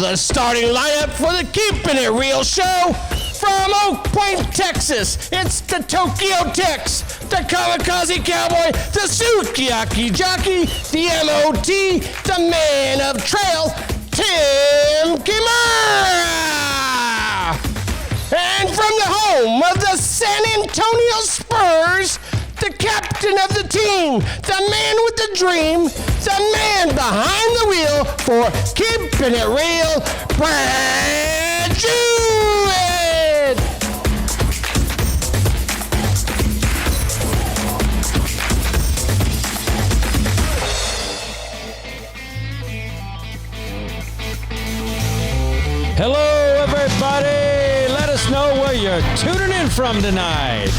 the starting lineup for the Keeping It Real show. From Oak Point, Texas, it's the Tokyo Tex, the Kamikaze Cowboy, the Sukiyaki Jockey, the MOT, the Man of Trail, Tim Kimura! And from the home of the San Antonio Spurs, the captain of the team, the man with the dream, the man behind the wheel for Keeping It Real, Brad Jewett! Hello, everybody. Let us know where you're tuning in from tonight.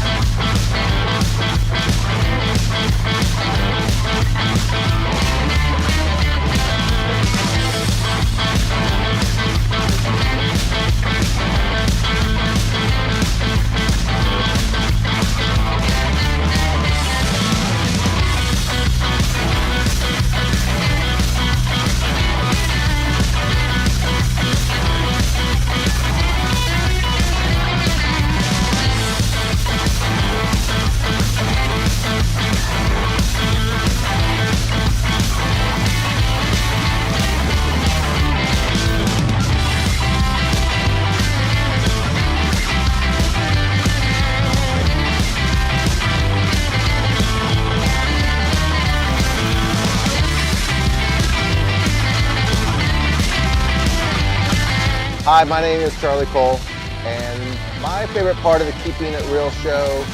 Hi, my name is Charlie Cole, and my favorite part of the Keeping It Real show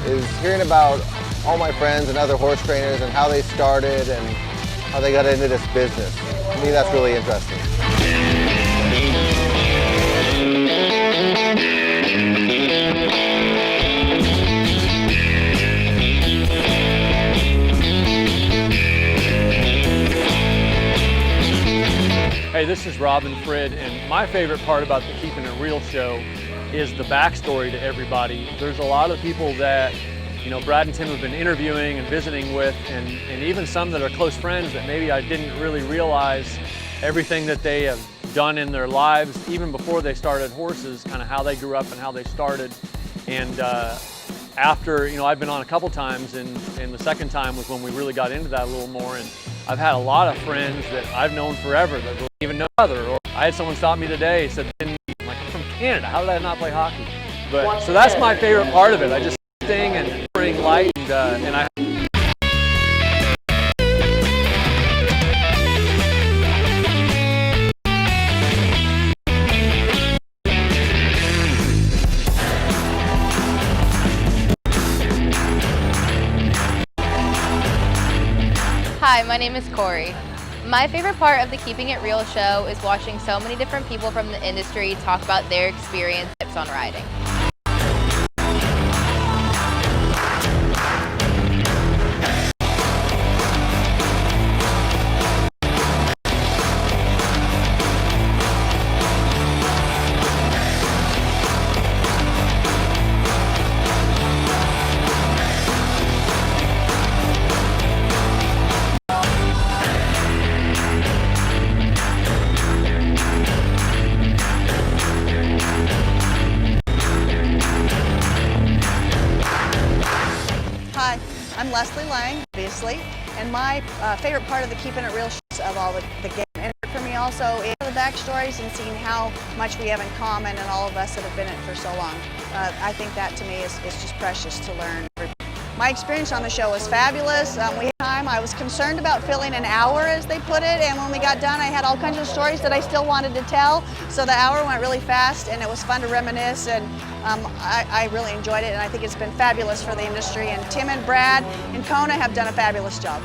is hearing about all my friends and other horse trainers and how they started and how they got into this business. To me, that's really interesting. Hey, this is Robin Frid, and my favorite part about the Keeping It Real show is the backstory to everybody. There's a lot of people that, you know, Brad and Tim have been interviewing and visiting with, and even some that are close friends that maybe I didn't really realize everything that they have done in their lives, even before they started horses, kind of how they grew up and how they started. And after, you know, I've been on a couple times, and the second time was when we really got into that a little more. And I've had a lot of friends that I've known forever that don't even know other. Or I had someone stop me today, said, I'm like, I'm from Canada, how did I not play hockey? But so that's my favorite part of it. I just sing and bring light, and I. Hi, my name is Corey. My favorite part of the Keeping It Real show is watching so many different people from the industry talk about their experience tips on riding. I'm Leslie Lang, obviously, and my favorite part of the Keeping It Real shows of all the game and for me also is the backstories and seeing how much we have in common and all of us that have been in it for so long. I think that to me is just precious to learn. My experience on the show was fabulous. We had time. I was concerned about filling an hour, as they put it, and when we got done I had all kinds of stories that I still wanted to tell, so the hour went really fast and it was fun to reminisce, and I really enjoyed it, and I think it's been fabulous for the industry, and Tim and Brad and Kona have done a fabulous job.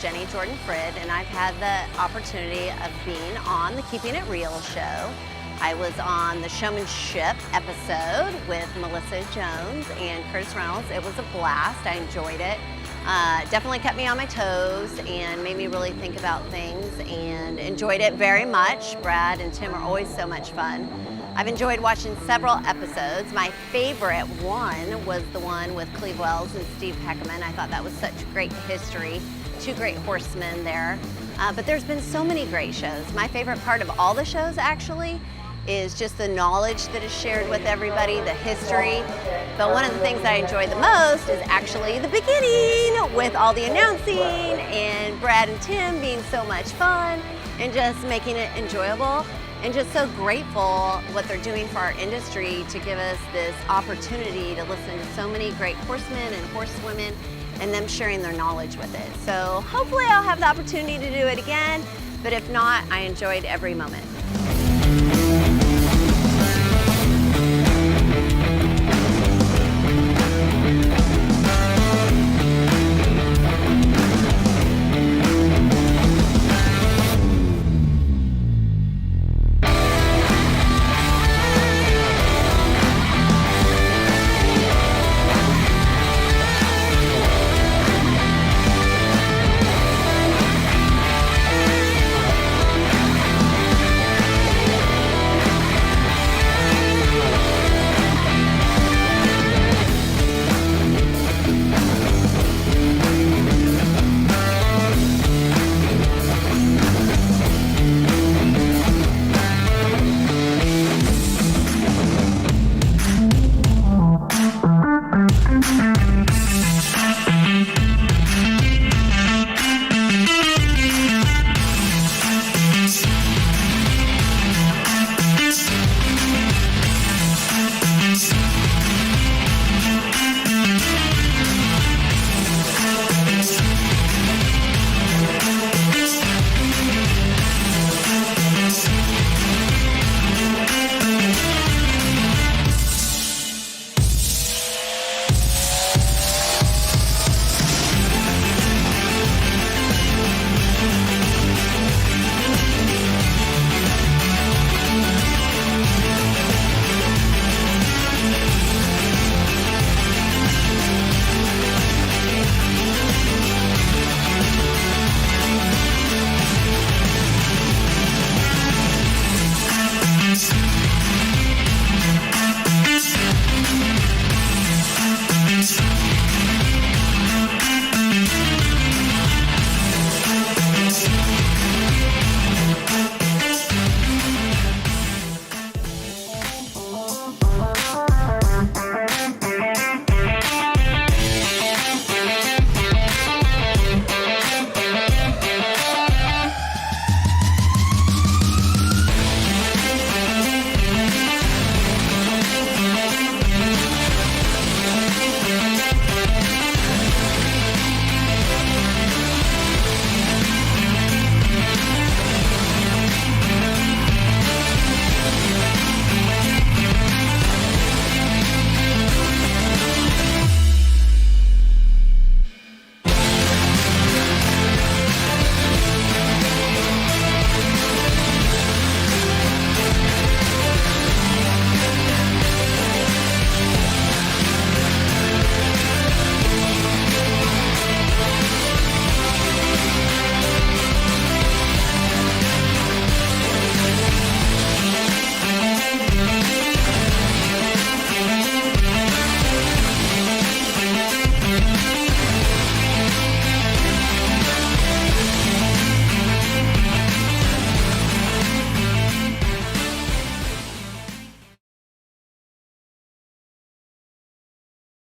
Jenny Jordan Frid, and I've had the opportunity of being on the Keeping It Real show. I was on the Showmanship episode with Melissa Jones and Curtis Reynolds. It was a blast. I enjoyed it. Definitely kept me on my toes and made me really think about things, and enjoyed it very much. Brad and Tim are always so much fun. I've enjoyed watching several episodes. My favorite one was the one with Cleve Wells and Steve Peckerman. I thought that was such great history. Two great horsemen there. But there's been so many great shows. My favorite part of all the shows actually is just the knowledge that is shared with everybody, the history. But one of the things I enjoy the most is actually the beginning with all the announcing and Brad and Tim being so much fun and just making it enjoyable, and just so grateful what they're doing for our industry to give us this opportunity to listen to so many great horsemen and horsewomen and them sharing their knowledge with it. So hopefully I'll have the opportunity to do it again, but if not, I enjoyed every moment.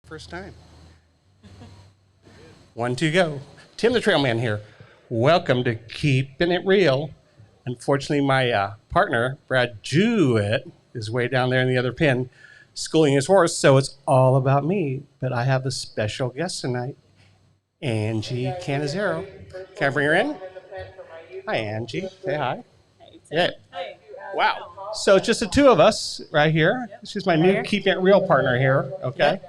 First time. 1, 2, go. Tim the Trailman here. Welcome to Keeping It Real. Unfortunately, my partner, Brad Jewett, is way down there in the other pen schooling his horse, so it's all about me. But I have a special guest tonight, Angie Cannizzaro. Can I bring her in? Hi, Angie. Say hi. Yeah. Wow. So it's just the two of us right here. She's my new Keeping It Real partner here, okay?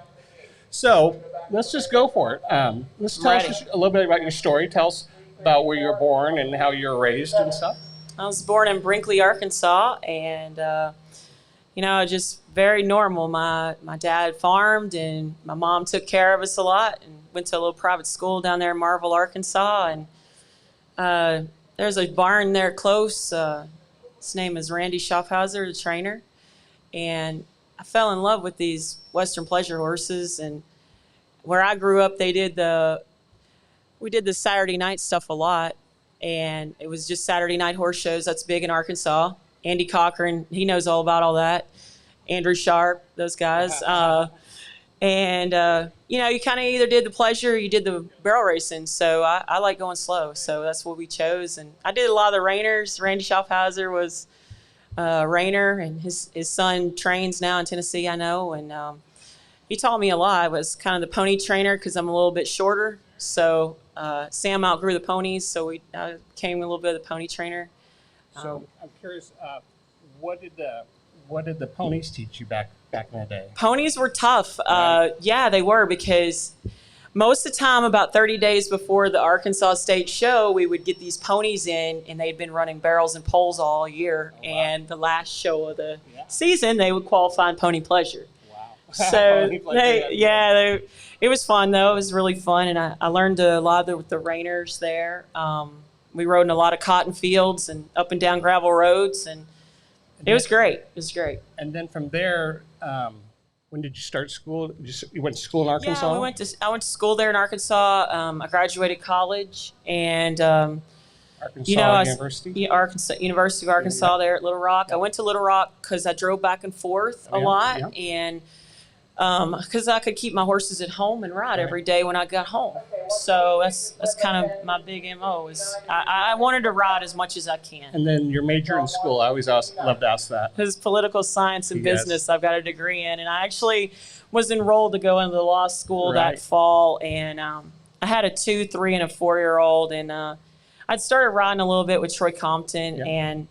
So let's just go for it. Let's tell us just a little bit about your story. Tell us about where you were born and how you were raised and stuff. I was born in Brinkley, Arkansas, and just very normal. My dad farmed, and my mom took care of us a lot, and went to a little private school down there in Marville, Arkansas, and there's a barn there close. His name is Randy Schaffhauser, the trainer, and I fell in love with these Western pleasure horses. And where I grew up, we did the Saturday night stuff a lot, and it was just Saturday night horse shows. That's big in Arkansas. Andy Cochran, he knows all about all that. Andrew Sharp, those guys. You kind of either did the pleasure or you did the barrel racing. So I like going slow. So that's what we chose. And I did a lot of the reiners. Randy Schaffhauser was a reiner, and his son trains now in Tennessee, I know. And he taught me a lot. I was kind of the pony trainer because I'm a little bit shorter. So Sam outgrew the ponies, so I became a little bit of the pony trainer. So I'm curious, what did the ponies teach you back in the day? Ponies were tough. Right. Yeah, they were, because most of the time, about 30 days before the Arkansas State show, we would get these ponies in, and they'd been running barrels and poles all year. Oh, wow. And the last show of the season, they would qualify in Pony Pleasure. Wow. So Pony pleasure, it was fun though. It was really fun, and I learned a lot with the reiners there. We rode in a lot of cotton fields and up and down gravel roads, and it was great. It was great. And then from there, when did you start school? You went to school in Arkansas? Yeah, I went to school there in Arkansas. I graduated college, and Arkansas University? University of Arkansas there at Little Rock. I went to Little Rock because I drove back and forth a lot, and because I could keep my horses at home and ride every day when I got home. So that's kind of my big MO is I wanted to ride as much as I can. And then your major in school, I always love to ask that. It's political science and Yes. business. I've got a degree in, and I actually was enrolled to go into the law school that fall, and I had a 2, 3, and a 4-year-old, and I'd started riding a little bit with Troy Compton, and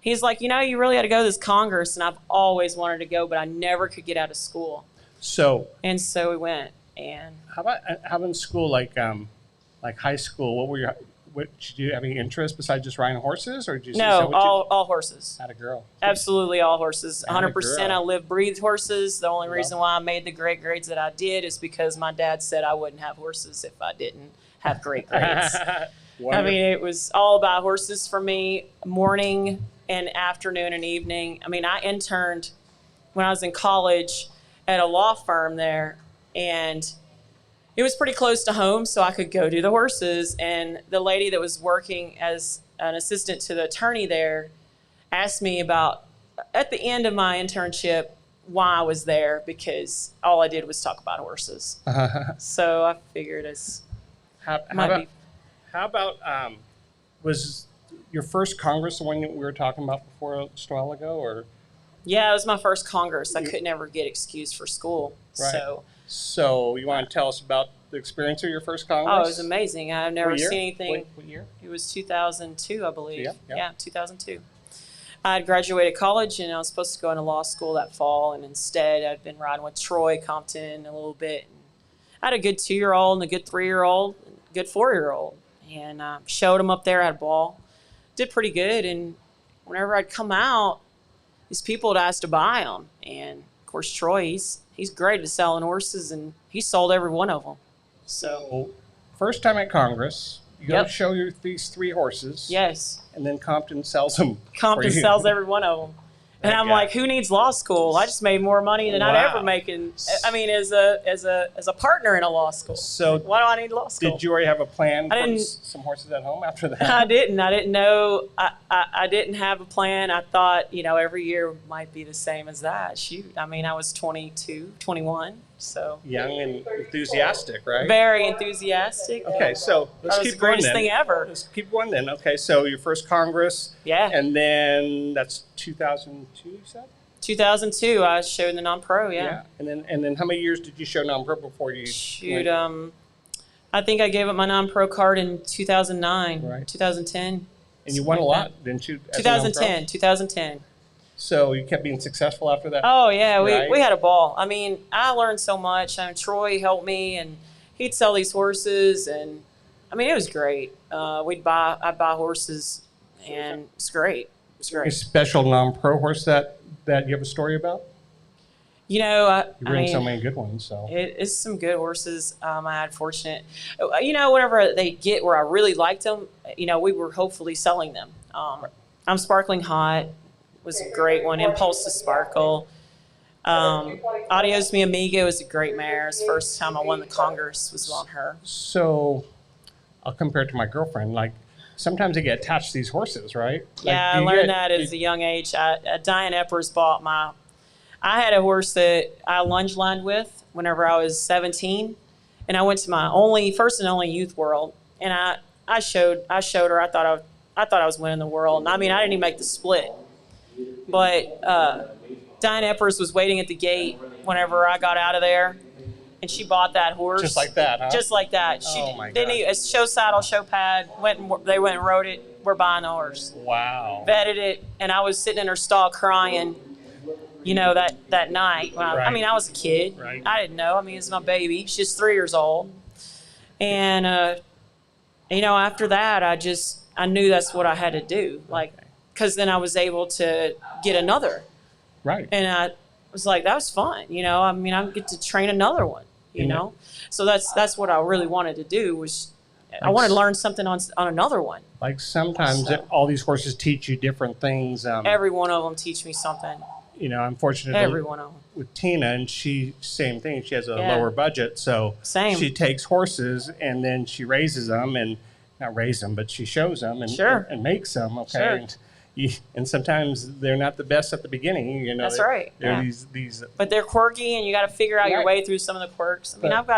he's like, you really ought to go to this Congress, and I've always wanted to go, but I never could get out of school. So we went. And how about in school, like high school? Did you have any interest besides just riding horses, or did you? All horses. Had a girl. Absolutely, all horses. 100%. girl. I live, breathe horses. The only reason why I made the great grades that I did is because my dad said I wouldn't have horses if I didn't have great grades. I mean, it was all about horses for me, morning and afternoon and evening. I mean, I interned when I was in college at a law firm there, and it was pretty close to home, so I could go do the horses. And the lady that was working as an assistant to the attorney there asked me about, at the end of my internship, why I was there, because all I did was talk about horses. So I figured How about was your first Congress the one that we were talking about before just a while ago, or? Yeah, it was my first Congress. I could never get excused for school. Right. So you want to tell us about the experience of your first Congress? Oh, it was amazing. I've never seen anything. What year? It was 2002, I believe. Yeah. 2002. I had graduated college, and I was supposed to go into law school that fall, and instead I'd been riding with Troy Compton a little bit. I had a good 2-year-old and a good 3-year-old, and a good 4-year-old, and showed them up there at a ball. Did pretty good, and whenever I'd come out, these people would ask to buy them, and of course Troy, he's great at selling horses, and he sold every one of them. So first time at Congress, you go to show these 3 horses. Yes. And then Compton sells them. Compton sells every one of them. And I'm like, who needs law school? I just made more money than I'd ever make as a partner in a law school. So why do I need law school? Did you already have a plan for some horses at home after that? I didn't know. I didn't have a plan. I thought, every year might be the same as that. Shoot. I mean, I was 22, 21. So young and enthusiastic, right? Very enthusiastic. Okay, so let's keep going then. Greatest thing ever. Let's keep going then. Okay, so your first Congress. Yeah. And then that's 2002, you said? 2002, I showed in the non-pro, yeah. And then how many years did you show non-pro before you? Shoot, I think I gave up my non-pro card in 2009, right. 2010. And you won a lot, didn't you? 2010. So you kept being successful after that? Oh, yeah. We had a ball. I mean, I learned so much. Troy helped me, and he'd sell these horses. And, I mean, it was great. I'd buy horses, and it's great. It was great. A special non-pro horse that you have a story about? You know, You bring so many good ones, so. It's some good horses. I had fortunate, you know, whenever they get where I really liked them, you know, we were hopefully selling them. I'm Sparkling Hot was a great one. Impulse to Sparkle. Adios Mi Amiga was a great mare. It's the first time I won the Congress was on her. So I'll compare it to my girlfriend. Like, sometimes they get attached to these horses, right? Yeah, I learned that at a young age. Diane Eppers bought I had a horse that I lunge lined with whenever I was 17, and I went to my first and only youth world, and I showed her. I thought I was winning the world, and I mean I didn't even make the split, but Diane Eppers was waiting at the gate whenever I got out of there, and she bought that horse Just like that, huh? Just like that. She Oh my didn't God. even show saddle, show pad. They went and rode it. We're buying the horse. Wow. Vetted it, and I was sitting in her stall crying. You know, that night. When I mean, I was a kid. Right. I didn't know. I mean, it's my baby. She's 3 years old. And, you know, after that, I knew that's what I had to do. Like, because then I was able to get another. Right. And I was like, that was fun. You know, I mean, I get to train another one, you know. So that's what I really wanted to do was I wanted to learn something on another one. Like sometimes all these horses teach you different things. Every one of them teach me something. You know, I'm fortunate Every one of them. with Tina, and she, same thing. She has a Yeah. lower budget, so Same. she takes horses and then she raises them, and not raise them, but she shows them and, Sure. and makes them, okay? Sure. And sometimes they're not the best at the beginning, you know. That's right, They're yeah. these But they're quirky, and you got to figure out your Right. way through some of the quirks. I mean, But- I've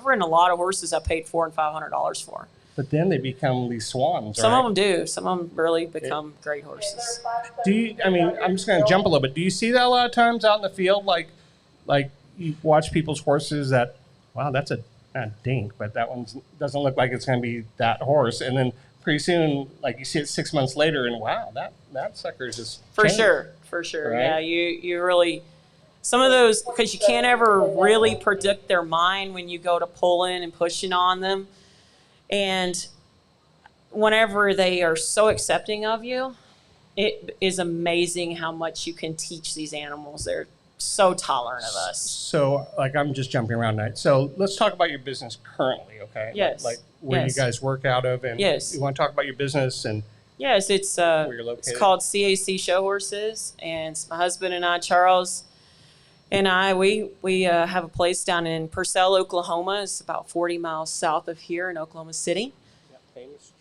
ridden a lot of horses I paid $400 and $500 for. but then they become these swans, Some right? of them do. Some of them really become great horses. Do you, I mean, I'm just going to jump a little bit. Do you see that a lot of times out in the field? Like you watch people's horses that, wow, that's not dink, but that one doesn't look like it's going to be that horse. And then pretty soon, like you see it 6 months later and wow, that sucker's just For changed. sure. Right? Yeah, you really, some of those, because you can't ever really predict their mind when you go to pulling and pushing on them. And whenever they are so accepting of you, it is amazing how much you can teach these animals. They're so tolerant of us. So, like, I'm just jumping around tonight. So let's talk about your business currently, okay? Yes. Like where Yes. you guys work out of, and Yes. you want to talk about your business and Yes, it's where you're located? it's called CAC Show Horses, and it's my husband and I, Charles, and we have a place down in Purcell, Oklahoma. It's about 40 miles south of here in Oklahoma City.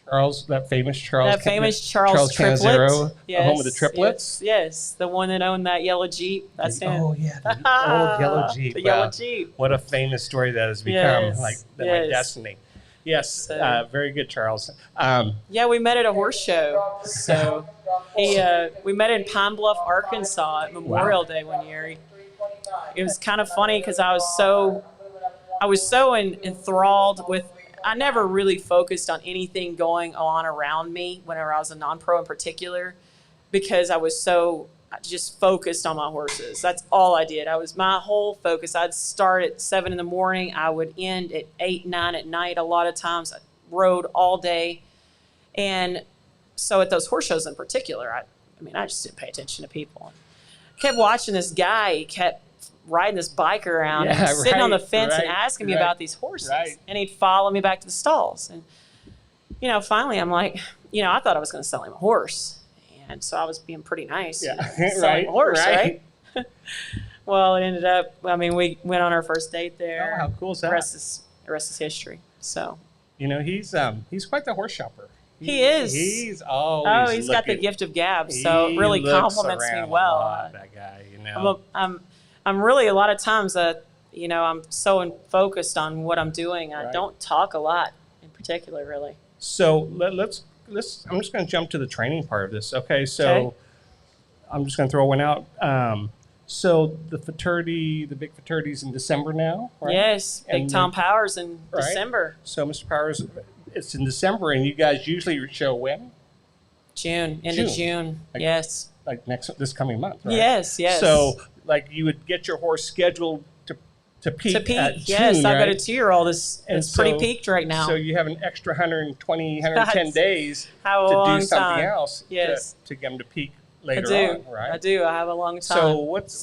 that famous Charles Triplet. Cannizzaro, home of the triplets. Yes, the one that owned that yellow Jeep. That's him. Oh yeah, the old yellow Jeep. The Wow. yellow Jeep. What a famous story that has become, Yes, like my yes. destiny. Yes, So- very good, Charles. Yeah, we met at a horse show. So we met in Pine Bluff, Arkansas at Memorial Day one year. It was kind of funny because I was so enthralled with. I never really focused on anything going on around me whenever I was a non-pro in particular, because I was so just focused on my horses. That's all I did. My whole focus. I'd start at 7 in the morning. I would end at 8, 9 at night. A lot of times I rode all day. And so at those horse shows in particular, I just didn't pay attention to people. I kept watching this guy. He kept riding this bike around and sitting on the fence and asking me about these horses. Right. And he'd follow me back to the stalls. And, finally I'm like, I thought I was going to sell him a horse. And so I was being pretty nice. Yeah, Selling a horse, right. Well, it ended up, we went on our first date there. Oh, how cool is that? The rest is history. So. He's quite the horse shopper. He is. He's always. He's got the looking- gift of gab, so it He really looks compliments me around a well. lot, that guy, I'm really a lot of times I'm so focused on what I'm doing. I don't talk a lot in particular, really. So let's. I'm just going to jump to the training part of this. Okay, so I'm just going to throw one out. So the big fraternity's in December now, right? Yes, Big And Tom Powers in right. December, So Mr. Powers, it's in December, and you guys usually show when? June, end of June. Like- Yes. Like this coming month, right? Yes. So like you would get your horse scheduled to peak. To peak, at yes. June, I've got a right? 2-year-old. It's pretty so- peaked right now. So you have an extra 120, 110 days Have a to long do something time. else Yes. to get them to peak I later do. on, right? I do. I have a long time. So what's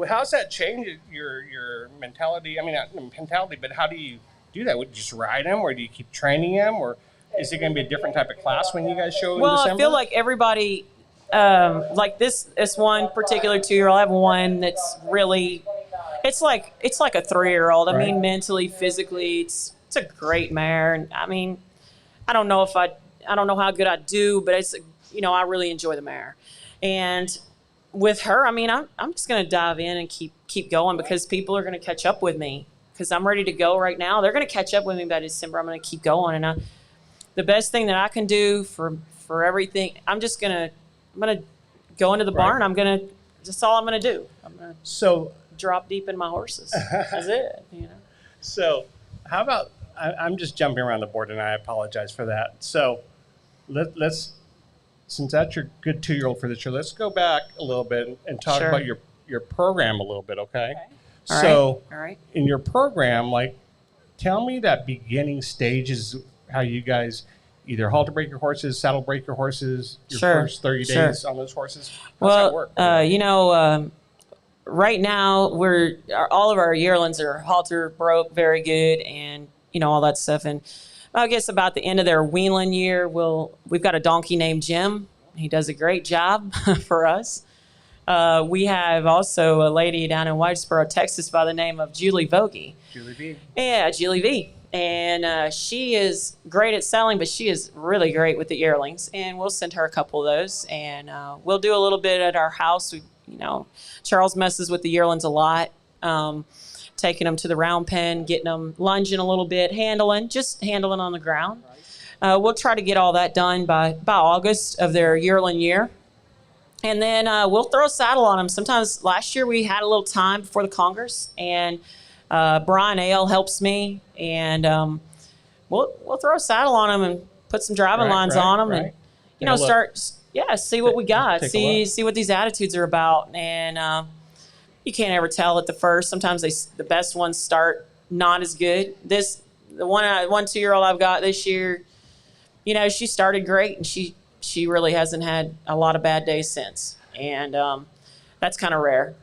how's that change your mentality? I mean, not mentality, but how do you do that? Would you just ride them, or do you keep training them, or is it going to be a different type of class when you guys show in December? I feel like everybody, like this one particular 2-year-old, I have one that's really, it's like a 3-year-old. I mean, mentally, physically, it's a great mare. And I mean, I don't know how good I do, but it's, I really enjoy the mare. And with her, I mean, I'm just going to dive in and keep going, because people are going to catch up with me, because I'm ready to go right now. They're going to catch up with me by December. I'm going to keep going. And the best thing that I can do for everything, I'm going to go into the barn. That's all I'm going to do. I'm going to drop deep in my horses. That's it. So how about, I'm just jumping around the board, and I apologize for that. So let's, since that's your good 2-year-old for this year, let's go back a little bit and talk about your program a little bit, okay? All right. In your program, like, tell me that beginning stages, how you guys either halter break your horses, saddle break your horses, your first 30 days on those horses. How's that work? Right now all of our yearlings are halter broke very good, and all that stuff. And I guess about the end of their weanling year, we've got a donkey named Jim. He does a great job for us. We have also a lady down in Whitesboro, Texas, by the name of Julie Vogie. Julie V. Yeah, Julie V. And she is great at selling, but she is really great with the yearlings. And we'll send her a couple of those. And we'll do a little bit at our house. Charles messes with the yearlings a lot, taking them to the round pen, getting them lunging a little bit, handling on the ground. We'll try to get all that done by August of their yearling year. And then we'll throw a saddle on them. Sometimes last year we had a little time before the Congress, and Brian Ale helps me, and we'll throw a saddle on them and put some driving lines on them, and see what we got, see what these attitudes are about. And you can't ever tell at the first. Sometimes the best ones start not as good. The one 2-year-old I've got this year, she started great, and she really hasn't had a lot of bad days since, and that's kind of rare.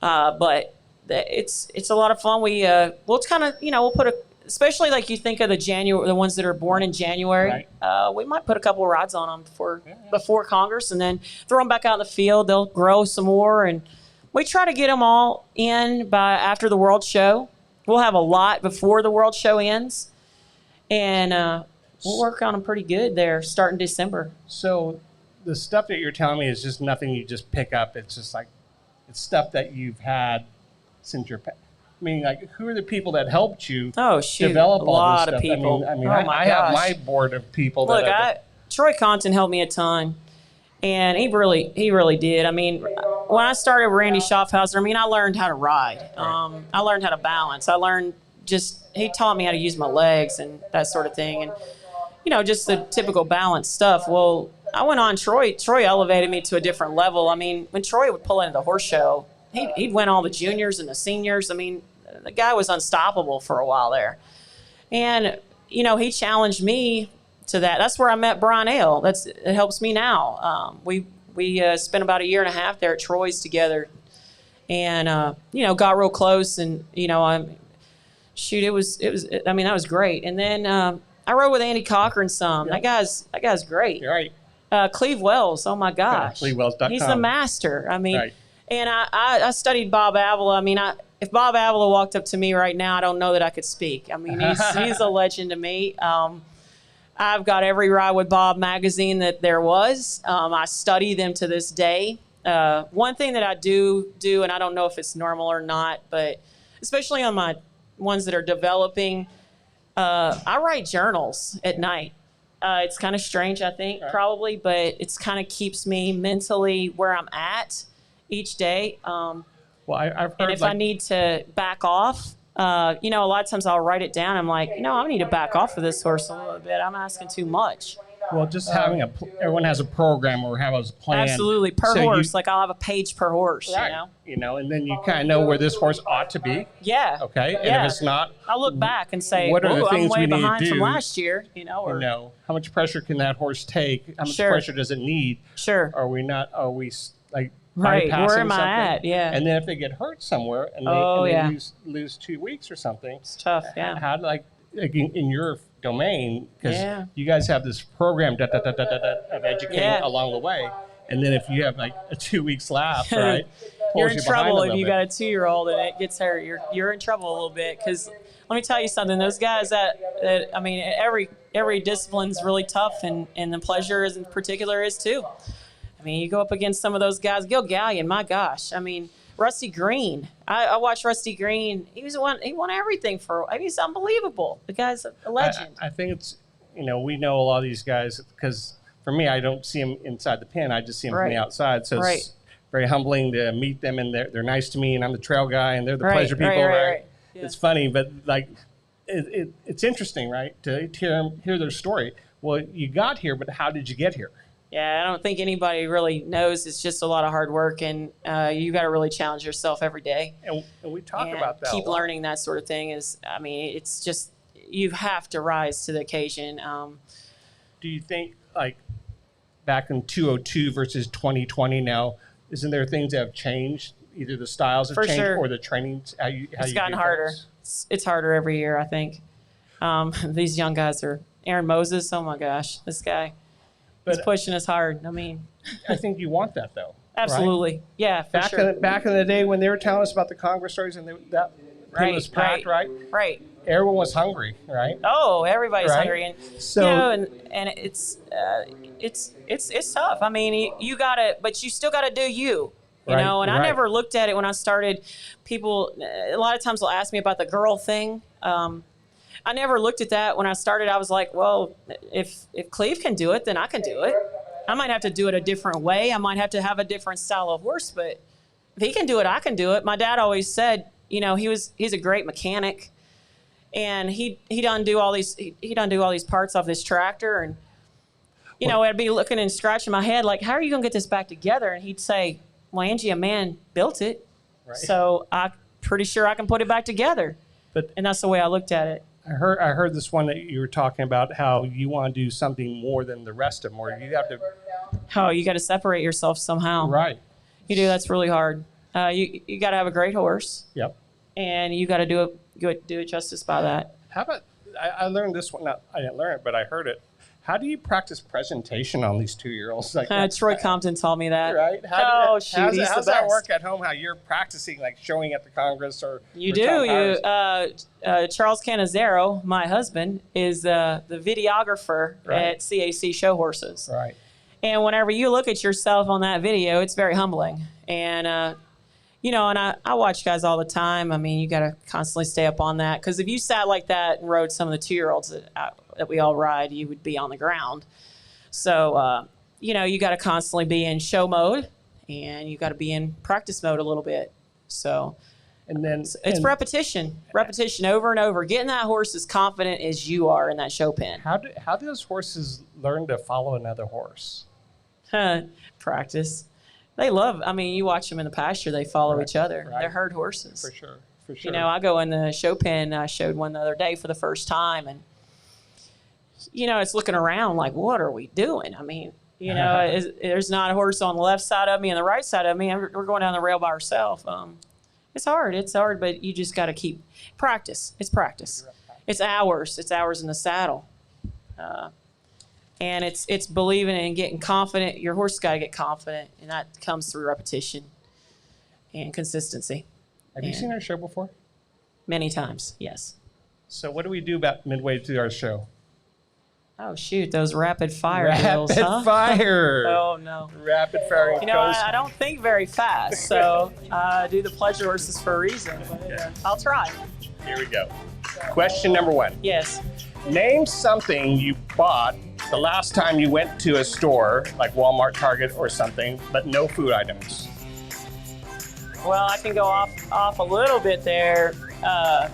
But it's a lot of fun. We'll kind of we'll put especially like you think of the ones that are born in January. We might put a couple of rides on them before Congress, and then throw them back out in the field. They'll grow some more, and we try to get them all in by after the World Show. We'll have a lot before the World Show ends, and we'll work on them pretty good there starting December. So the stuff that you're telling me is just nothing you just pick up. It's just like, it's stuff that you've had since your, like, who are the people that helped you develop all lot this of stuff? people. I have my board of people. Look, Troy Compton helped me a ton, and he really did. I mean, when I started with Randy Schaffhauser, I learned how to ride. I learned how to balance. I learned he taught me how to use my legs and that sort of thing. And, just the typical balance stuff. Well, I went on Troy. Troy elevated me to a different level. When Troy would pull into the horse show, he'd win all the juniors and the seniors. The guy was unstoppable for a while there. And, he challenged me to that. That's where I met Brian Ale. It helps me now. We spent about 1.5 years there at Troy's together, and got real close. And it was that was great. And then I rode with Andy Cochran some. That guy's great. You're right. Cleve Wells. Oh my gosh. CleveWells.com. He's the master. And I studied Bob Avila. If Bob Avila walked up to me right now, I don't know that I could speak. He's a legend to me. I've got every Ride with Bob magazine that there was. I study them to this day. One thing that I do, and I don't know if it's normal or not, but especially on my ones that are developing, I write journals at night. It's kind of strange, I think, probably, but it's kind of keeps me mentally where I'm at each day. I've heard, and if I need to back off, a lot of times I'll write it down. I'm like, I need to back off of this horse a little bit. I'm asking too much. Well, just having everyone has a program or has a plan. Absolutely, per horse. I'll have a page per horse, and then you kind of know where this horse ought to be. Yeah. Okay. Yeah. And if it's not, I'll look back and say, what are the things I'm way we need behind to do from last year, or how much pressure can that horse take? How much pressure does it need? Sure. Are we Right. bypassing Where am I something. at? Yeah. And then if they get hurt somewhere and they lose 2 weeks or something, It's tough. Yeah. how like in your domain, because Yeah. you guys have this program of educating along the way, and then if you have like a 2 weeks lapse, right, You're pulls in you behind trouble a if little you bit. got a 2-year-old and it gets hurt. You're in trouble a little bit because let me tell you something. Those guys that I mean, every discipline's really tough, and the pleasure is in particular is too. I mean, you go up against some of those guys. Gil Gallion, my gosh. I mean, Rusty Green. I watched Rusty Green. He won everything for. I mean, he's unbelievable. The guy's a legend. I think it's, we know a lot of these guys because for me, I don't see them inside the pen. I just see them from the outside. So it's very humbling to meet them, and they're nice to me, and I'm the trail guy, and they're the pleasure people. Right. Yeah. It's funny, but like it's interesting, right, to hear their story. Well, you got here, but how did you get here? Yeah, I don't think anybody really knows. It's just a lot of hard work, and you got to really challenge yourself every day. And we talk about that. Keep learning that sort of thing. I mean, it's just you have to rise to the occasion. Do you think like back in 2002 versus 2020 now, isn't there things that have changed? Either the styles have changed or the trainings. It's gotten harder. It's harder every year, I think. These young guys are Aaron Moses. Oh my gosh, this guy. He's pushing us hard. I mean, I think you want that though. Absolutely, right? Yeah. Back in the day when they were telling us about the Congress stories and that was packed, right? Right. Everyone was hungry, right? Oh, everybody's hungry, and so and it's tough. I mean, you gotta, but you still gotta do you. You know, and I never looked at it when I started. People, a lot of times will ask me about the girl thing. I never looked at that when I started. I was like, well, if Cleve can do it, then I can do it. I might have to do it a different way. I might have to have a different style of horse, but if he can do it, I can do it. My dad always said, he's a great mechanic, and he done do all these parts off this tractor, and I'd be looking and scratching my head like, how are you gonna get this back together? And he'd say, well, Angie, a man built it, so I'm pretty sure I can put it back together. And that's the way I looked at it. I heard this one that you were talking about how you want to do something more than the rest of them, or you have to. Oh, you got to separate yourself somehow. Right. You do. That's really hard. You got to have a great horse. Yep. And you got to do it justice by that. How about I learned this one? I didn't learn it, but I heard it. How do you practice presentation on these 2-year-olds? Like Troy Compton taught me that. Right? How's that work at home? How you're practicing, like showing at the Congress or? You do. Charles Cannizzaro, my husband, is the videographer at CAC Show Horses. Right. And whenever you look at yourself on that video, it's very humbling. And and I watch guys all the time. I mean, you got to constantly stay up on that, because if you sat like that and rode some of the 2-year-olds that we all ride, you would be on the ground. So, you got to constantly be in show mode, and you got to be in practice mode a little bit. So, and then it's repetition over and over, getting that horse as confident as you are in that show pen. How do those horses learn to follow another horse? Practice. They love. I mean, you watch them in the pasture; they follow each other. Right. They're herd horses. For sure. I go in the show pen. I showed one the other day for the first time, and it's looking around like, what are we doing? I mean, there's not a horse on the left side of me and the right side of me. We're going down the rail by ourselves. It's hard, but you just got to keep practice. It's practice. It's hours in the saddle. And it's believing and getting confident. Your horse got to get confident, and that comes through repetition and consistency. Have you seen our show before? Many times, yes. So what do we do about midway through our show? Oh, shoot, those rapid fire drills, huh? Rapid fire. Oh, no. Rapid fire. I don't think very fast, so I do the pleasure horses for a reason. But, I'll try. Here we go. Question number 1. Yes. Name something you bought the last time you went to a store, like Walmart, Target, or something, but no food items. Well, I can go off a little bit there. I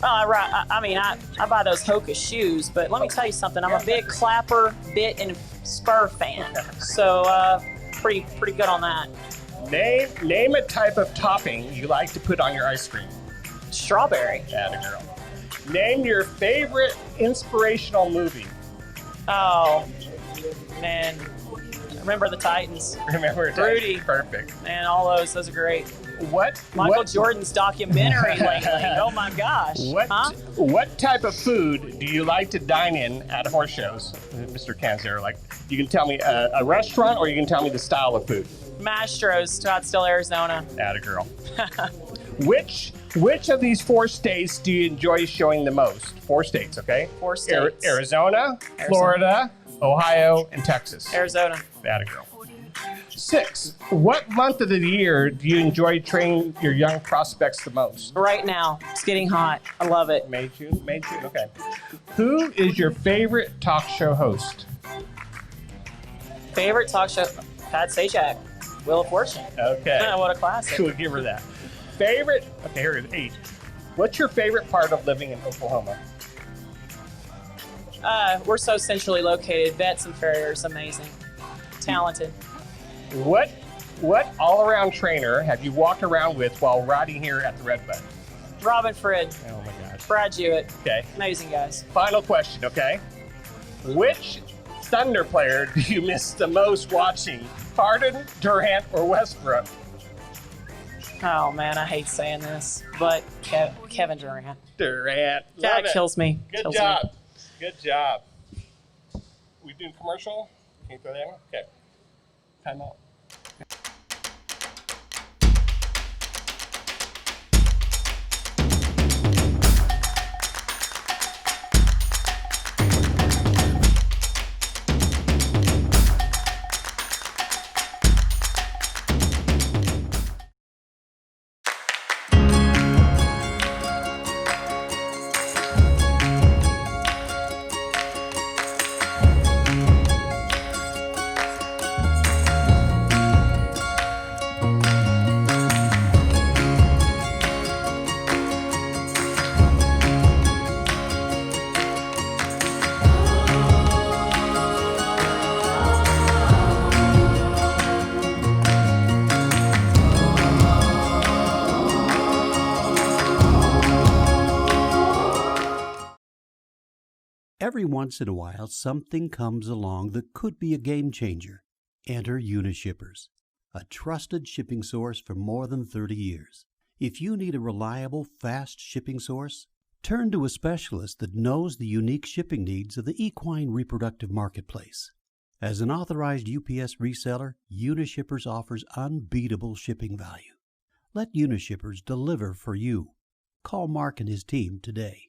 buy those Hoka shoes, but let me tell you something. I'm a big clapper, bit, and spur fan, so pretty good on that. Name a type of topping you like to put on your ice cream. Strawberry. Atta girl. Name your favorite inspirational movie. Oh, man. Remember the Titans. Remember Rudy. Perfect. Man, all those are great. Michael Jordan's documentary lately. Oh my gosh. What type of food do you like to dine in at horse shows, Mr. Cannizzaro? Like, you can tell me a restaurant, or you can tell me the style of food. Mastro's, Scottsdale, Arizona. Atta girl. Which of these 4 states do you enjoy showing the most? 4 states, okay? 4 states. Arizona, Florida, Ohio, and Texas. Arizona. Atta girl. 6, what month of the year do you enjoy training your young prospects the most? Right now. It's getting hot. I love it. May, June, okay. Who is your favorite talk show host? Favorite talk show? Pat Sajak, Wheel of Fortune. Okay. What a classic. We'll give her that. Favorite, okay, here it is, 8. What's your favorite part of living in Oklahoma? We're so centrally located. Vets and farriers, amazing. Talented. What all-around trainer have you walked around with while riding here at the Redbud? Robin Frid. Oh my gosh. Brad Jewett. Okay. Amazing guys. Final question, okay? Which Thunder player do you miss the most watching? Harden, Durant, or Westbrook? Oh man, I hate saying this, but Kevin Durant. Durant. That kills me. Good job. Good job. We doing commercial? Can you throw that in? Okay. Time out. Every once in a while, something comes along that could be a game changer. Enter Unishippers, a trusted shipping source for more than 30 years. If you need a reliable, fast shipping source, turn to a specialist that knows the unique shipping needs of the equine reproductive marketplace. As an authorized UPS reseller, Unishippers offers unbeatable shipping value. Let Unishippers deliver for you. Call Mark and his team today.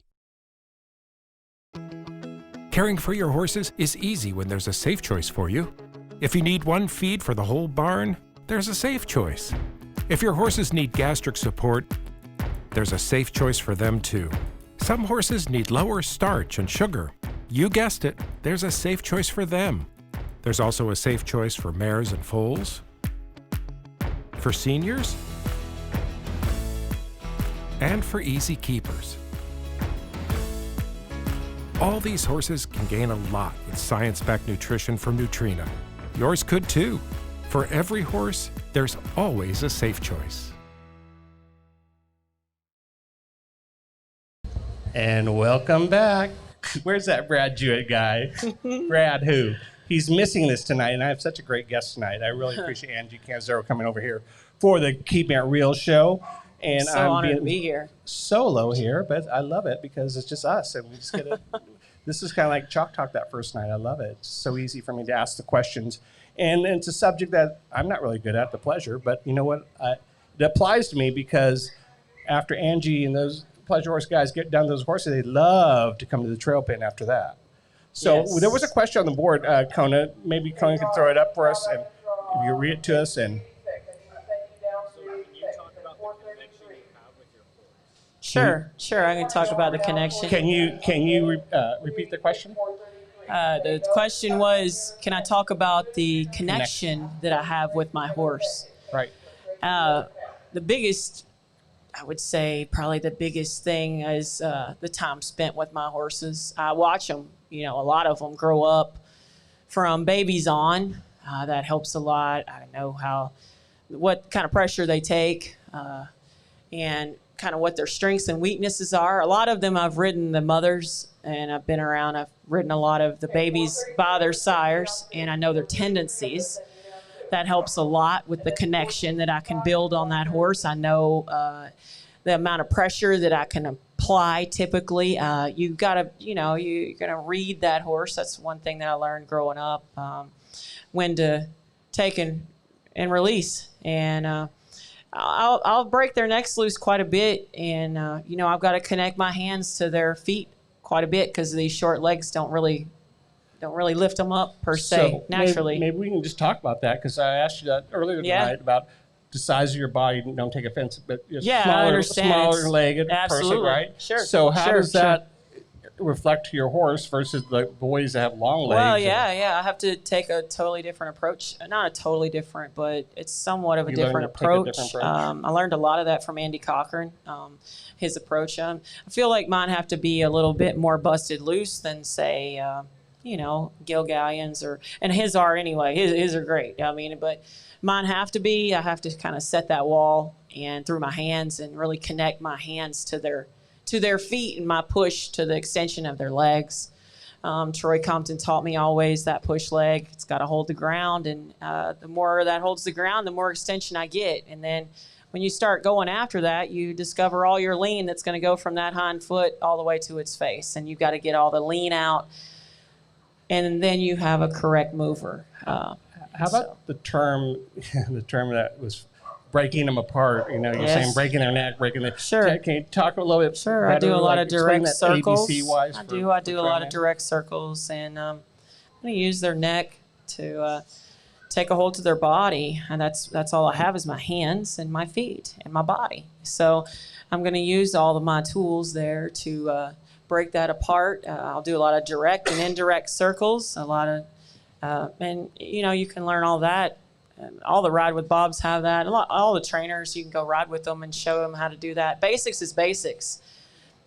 Caring for your horses is easy when there's a safe choice for you. If you need one feed for the whole barn, there's a safe choice. If your horses need gastric support, there's a safe choice for them too. Some horses need lower starch and sugar. You guessed it, there's a safe choice for them. There's also a safe choice for mares and foals, for seniors, and for easy keepers. All these horses can gain a lot with science-backed nutrition from Nutrina. Yours could too. For every horse, there's always a safe choice. And welcome back. Where's that Brad Jewett guy? Brad who? He's missing this tonight, and I have such a great guest tonight. I really appreciate Angie Cannizzaro coming over here for the Keeping It Real show. And so I'm honored to be here. Solo here, but I love it because it's just us, and we just get it. This is kind of like Chalk Talk that first night. I love it. It's so easy for me to ask the questions, and it's a subject that I'm not really good at, the pleasure. But you know what? It applies to me because after Angie and those pleasure horse guys get down to those horses, they love to come to the trail pen after that. So Yes. there was a question on the board, Kona. Maybe Kona can throw it up for us, and if you read it to us and. Sure, I can talk about the connection. Can you repeat the question? The question was, can I talk about the connection that I have with my horse? Right. The biggest, I would say, probably the biggest thing is the time spent with my horses. I watch them, a lot of them grow up from babies on. That helps a lot. I know what kind of pressure they take, and kind of what their strengths and weaknesses are. A lot of them I've ridden the mothers, and I've ridden a lot of the babies by their sires, and I know their tendencies. That helps a lot with the connection that I can build on that horse. I know the amount of pressure that I can apply typically. You're gonna read that horse. That's one thing that I learned growing up, when to take and release. And I'll break their necks loose quite a bit, and I've got to connect my hands to their feet quite a bit because these short legs don't really lift them up per se naturally. Maybe we can just talk about that, because I asked you that earlier tonight about the size of your body. Don't take offense, but I understand. Smaller legged person, right? Sure. So how does that reflect to your horse versus the boys that have long legs? Well, I have to take a totally different approach. Not a totally different, but it's somewhat of a different approach. I learned a lot of that from Andy Cochran, his approach. I feel like mine have to be a little bit more busted loose than, say, Gil Gallions, and his are anyway. His are great. I mean, but mine have to be. I have to kind of set that wall and through my hands and really connect my hands to their feet, and my push to the extension of their legs. Troy Compton taught me always that push leg. It's got to hold the ground, and the more that holds the ground, the more extension I get. And then when you start going after that, you discover all your lean that's going to go from that hind foot all the way to its face, and you've got to get all the lean out. And then you have a correct mover. How about the term that was breaking them apart? You're saying breaking their neck, breaking their... Sure. Can you talk a little bit Sure, better, I do a lot of direct circles. ABC-wise I do a lot of direct circles, and I'm going to use their neck to take a hold to their body, and that's all I have is my hands and my feet and my body. So I'm going to use all of my tools there to break that apart. I'll do a lot of direct and indirect circles, a lot of, and you can learn all that. All the Ride with Bobs have that. All the trainers, you can go ride with them and show them how to do that. Basics is basics,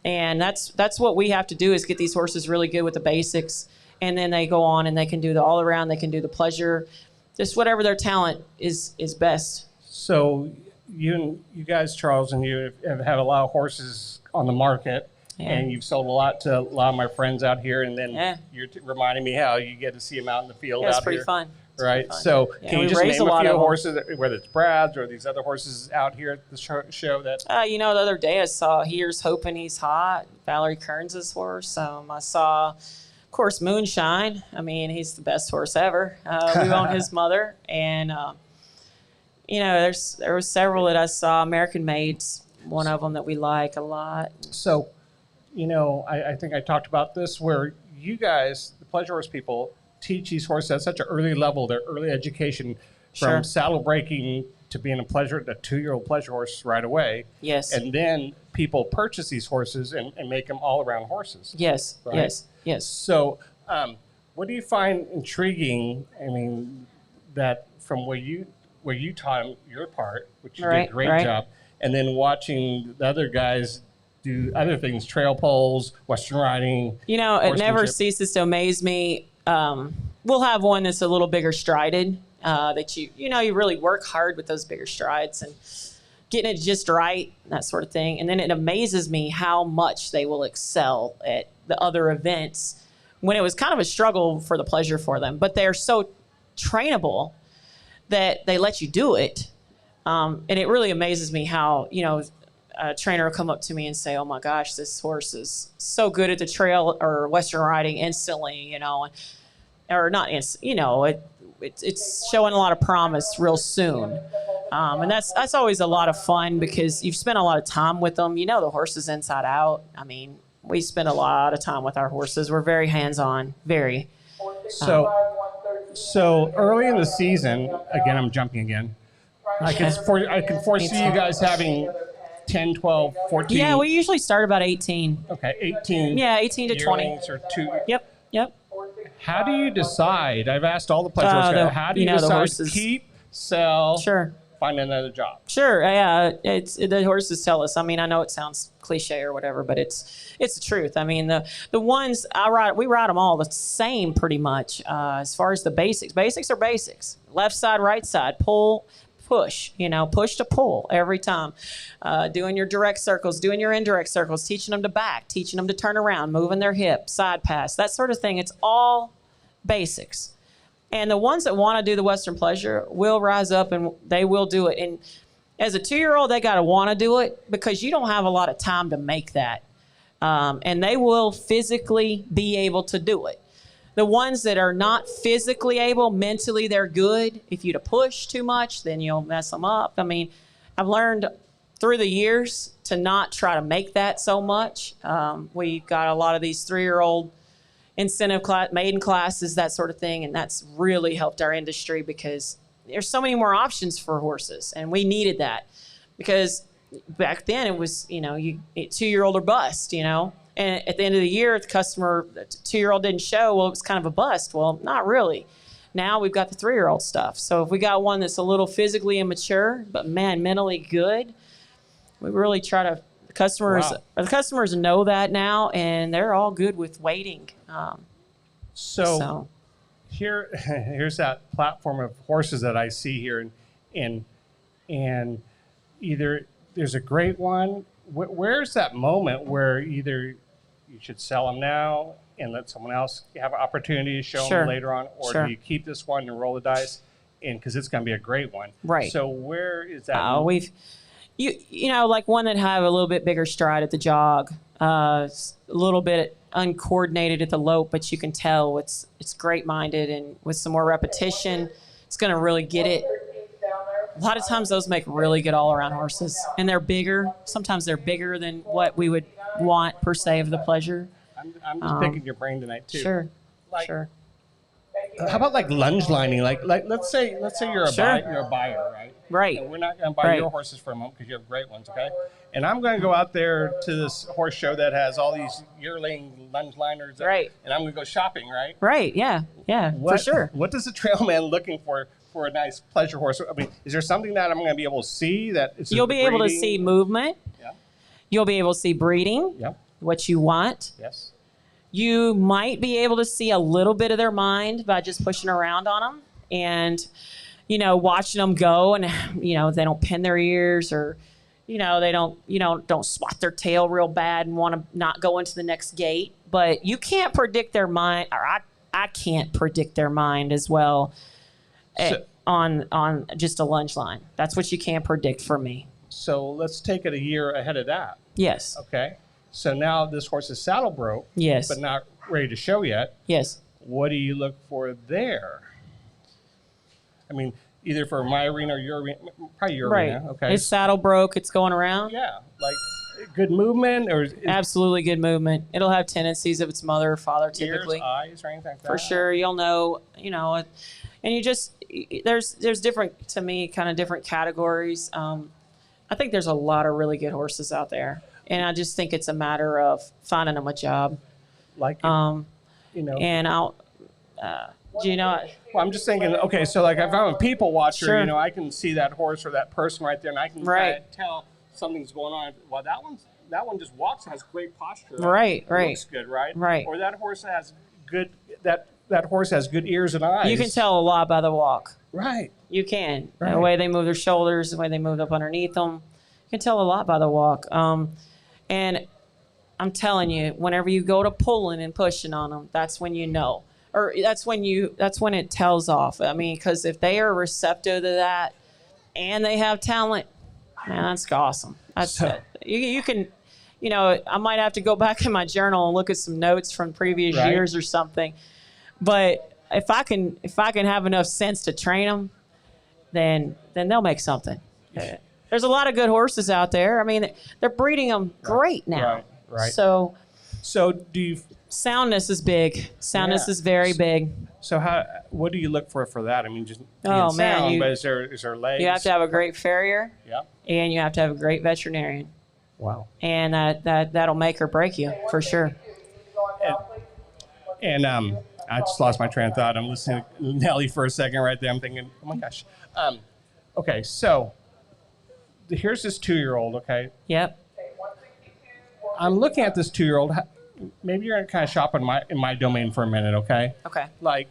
and that's what we have to do, is get these horses really good with the basics, and then they go on and they can do the all around, they can do the pleasure, just whatever their talent is best. So you guys, Charles, and you have had a lot of horses on the market. Yeah. And you've sold a lot to a lot of my friends out here, and then you're reminding me how you get to see them out in the field out here. It's pretty fun. Right. So can you just name a few horses, whether it's Brad's or these other horses out here at the show that... the other day I saw Here's Hoping He's Hot, Valerie Kearns' horse. I saw, of course, Moonshine. I mean, he's the best horse ever. We own his mother. And, there were several that I saw. American Maid's one of them that we like a lot. So... I think I talked about this, where you guys, the pleasure horse people, teach these horses at such an early level, their early education, from saddle breaking to being a 2-year-old pleasure horse right away. Yes. And then people purchase these horses and make them all-around horses. Yes, right? yes. So what do you find intriguing, that from where you taught them your part, which you did a great job, and then watching the other guys do other things, trail poles, Western riding. It never ceases to amaze me. We'll have one that's a little bigger strided, that you really work hard with those bigger strides and getting it just right, that sort of thing. And then it amazes me how much they will excel at the other events when it was kind of a struggle for the pleasure for them. But they're so trainable that they let you do it. And it really amazes me how, a trainer will come up to me and say, "Oh my gosh, this horse is so good at the trail or Western riding instantly," or not instant, it's showing a lot of promise real soon. And that's always a lot of fun, because you've spent a lot of time with them. The horses inside out. I mean, we spend a lot of time with our horses. We're very hands-on, very. So early in the season, again, I'm jumping again. I can foresee you guys having 10, 12, 14. Yeah, we usually start about 18. Okay, 18. Yeah, 18 to 20. Or two. Yep. How do you decide? I've asked all the pleasure guys. How do you decide the horses, keep, sell, find another job? Sure, yeah. The horses tell us. I mean, I know it sounds cliche or whatever, but it's the truth. I mean, the ones we ride them all the same pretty much. As far as the basics are basics. Left side, right side, pull, push, push to pull every time. Doing your direct circles, doing your indirect circles, teaching them to back, teaching them to turn around, moving their hip, side pass, that sort of thing. It's all basics. And the ones that want to do the Western pleasure will rise up and they will do it. And as a 2-year-old, they got to want to do it because you don't have a lot of time to make that. And they will physically be able to do it. The ones that are not physically able, mentally they're good. If you to push too much, then you'll mess them up. I mean, I've learned through the years to not try to make that so much. We've got a lot of these 3-year-old incentive maiden classes, that sort of thing, and that's really helped our industry because there's so many more options for horses, and we needed that because back then it was, 2-year-old or bust, And at the end of the year, the 2-year-old didn't show, well, it was kind of a bust. Well, not really. Now we've got the 3-year-old stuff. So if we got one that's a little physically immature, but man, mentally good, we really try to, the customers know that now, and they're all good with waiting. So here's that platform of horses that I see here, and either there's a great one. Where's that moment where either you should sell them now and let someone else have an opportunity to show them later on, or do you keep this one and roll the dice, and because it's going to be a great one? Right. So where is that? We've, like one that have a little bit bigger stride at the jog, a little bit uncoordinated at the lope, but you can tell it's great-minded, and with some more repetition, it's going to really get it. A lot of times those make really good all-around horses, and they're bigger. Sometimes they're bigger than what we would want per se of the pleasure. I'm just picking your brain tonight too. Sure. How about like lunge lining? Like let's say you're a buyer, right? Right. And we're not going to buy your horses for a moment because you have great ones, okay? And I'm going to go out there to this horse show that has all these yearling lunge liners, right? And I'm going to go shopping, right? Right. Yeah. For sure. What does a trailman looking for a nice pleasure horse? I mean, is there something that I'm going to be able to see that is you'll be able to see movement? Yeah. You'll be able to see breeding. Yep. What you want. Yes. You might be able to see a little bit of their mind by just pushing around on them and, watching them go, and, they don't pin their ears, or, they don't swat their tail real bad and want to not go into the next gate. But you can't predict their mind, or I can't predict their mind as well on just a lunge line. That's what you can't predict for me. So let's take it a year ahead of that. Yes. Okay. So now this horse is saddle broke, yes, but not ready to show yet. Yes. What do you look for there? I mean, either for my arena or your arena, probably your arena. Okay. It's saddle broke. It's going around. Yeah, like good movement, or absolutely good movement. It'll have tendencies of its mother or father, typically. Ears, eyes, or anything like that. For sure, you'll know. And you just there's different, to me, kind of different categories. I think there's a lot of really good horses out there. And I just think it's a matter of finding them a job. And I'll, Well, I'm just thinking, okay, so like if I'm a people watcher, sure, I can see that horse or that person right there, and I can kind of tell something's going on. Well, that one just walks and has great posture. Right. Looks good, right? Right. Or that horse has good that horse has good ears and eyes. You can tell a lot by the walk. Right. You can. Right. The way they move their shoulders, the way they move up underneath them. You can tell a lot by the walk. And I'm telling you, whenever you go to pulling and pushing on them, that's when you know. Or that's when it tells off. I mean, because if they are receptive to that and they have talent, man, that's awesome. That's it. You can, I might have to go back in my journal and look at some notes from previous years or something. But if I can have enough sense to train them, then they'll make something. There's a lot of good horses out there. I mean, they're breeding them great now. Right. So do you? Soundness is big. Soundness is very big. So what do you look for that? I mean, just man, sound, but is there legs? You have to have a great farrier. Yeah. And you have to have a great veterinarian. Wow. And that'll make or break you for sure. And I just lost my train of thought. I'm listening to Nellie for a second right there. I'm thinking, oh my gosh. Okay, so here's this 2-year-old, okay? Yep. I'm looking at this 2-year-old. Maybe you're going to kind of shop in my domain for a minute, okay? Okay. Like,